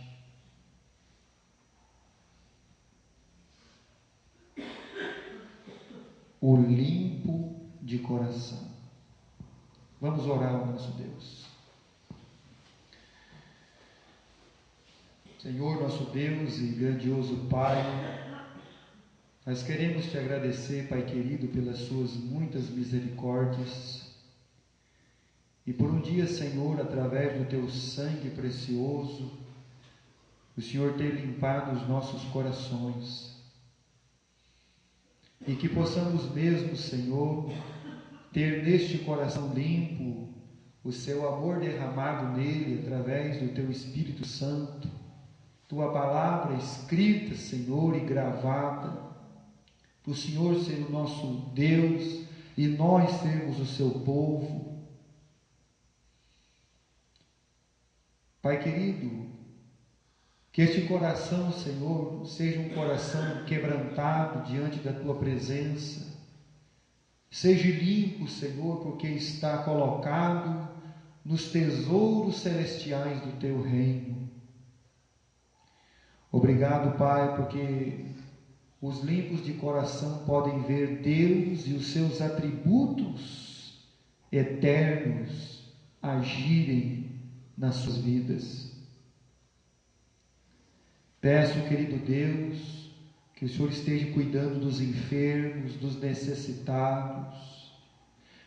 O limpo de coração. Vamos orar ao nosso Deus. Senhor, nosso Deus e grandioso Pai, nós queremos te agradecer, Pai querido, pelas suas muitas misericórdias. E por um dia, Senhor, através do teu sangue precioso, o Senhor ter limpado os nossos corações. E que possamos mesmo, Senhor, ter neste coração limpo o seu amor derramado nele através do teu Espírito Santo, tua palavra escrita, Senhor, e gravada, o Senhor ser o nosso Deus e nós sermos o seu povo. Pai querido, que este coração, Senhor, seja um coração quebrantado diante da tua presença. Seja limpo, Senhor, porque está colocado nos tesouros celestiais do teu reino. Obrigado, Pai, porque os limpos de coração podem ver Deus e os seus atributos eternos agirem nas suas vidas. Peço, querido Deus, que o Senhor esteja cuidando dos enfermos, dos necessitados.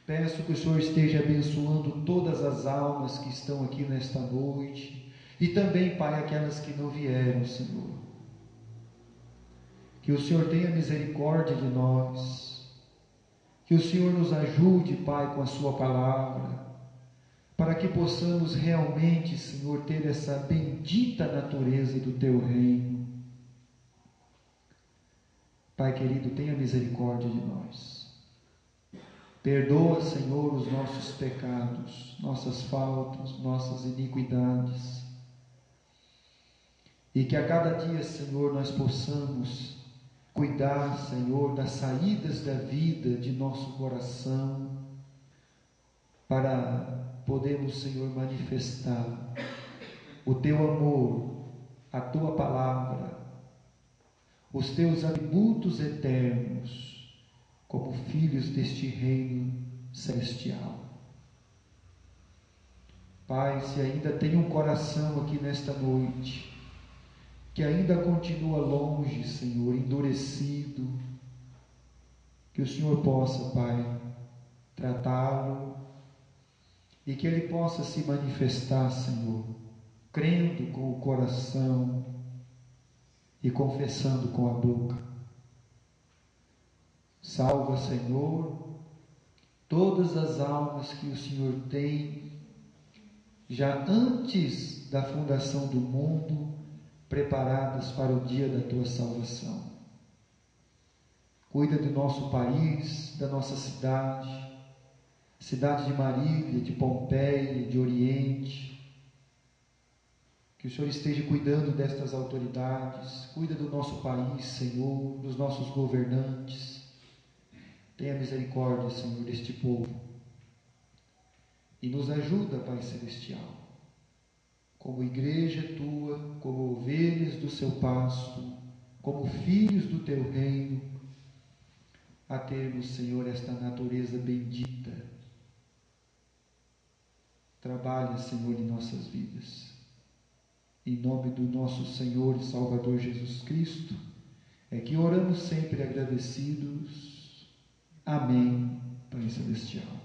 Peço que o Senhor esteja abençoando todas as almas que estão aqui nesta noite e também, Pai, aquelas que não vieram, Senhor. Que o Senhor tenha misericórdia de nós, que o Senhor nos ajude, Pai, com a sua palavra, para que possamos realmente, Senhor, ter essa bendita natureza do teu reino. Pai querido, tenha misericórdia de nós. Perdoa, Senhor, os nossos pecados, nossas faltas, nossas iniquidades. E que a cada dia, Senhor, nós possamos cuidar, Senhor, das saídas da vida de nosso coração, para podermos, Senhor, manifestar o teu amor, a tua palavra, os teus atributos eternos, como filhos deste reino celestial. Pai, se ainda tem um coração aqui nesta noite, que ainda continua longe, Senhor, endurecido, que o Senhor possa, Pai, tratá-lo e que ele possa se manifestar, Senhor, crendo com o coração e confessando com a boca. Salva, Senhor, todas as almas que o Senhor tem, já antes da fundação do mundo, preparadas para o dia da tua salvação. Cuida do nosso país, da nossa cidade, cidade de Marília, de Pompeia, de Oriente. Que o Senhor esteja cuidando destas autoridades, cuida do nosso país, Senhor, dos nossos governantes. Tenha misericórdia, Senhor, deste povo. E nos ajuda, Pai Celestial, como igreja tua, como ovelhas do seu pasto, como filhos do teu reino, a termos, Senhor, esta natureza bendita. Trabalha, Senhor, em nossas vidas. Em nome do nosso Senhor e Salvador Jesus Cristo, é que oramos sempre agradecidos. Amém, Pai Celestial.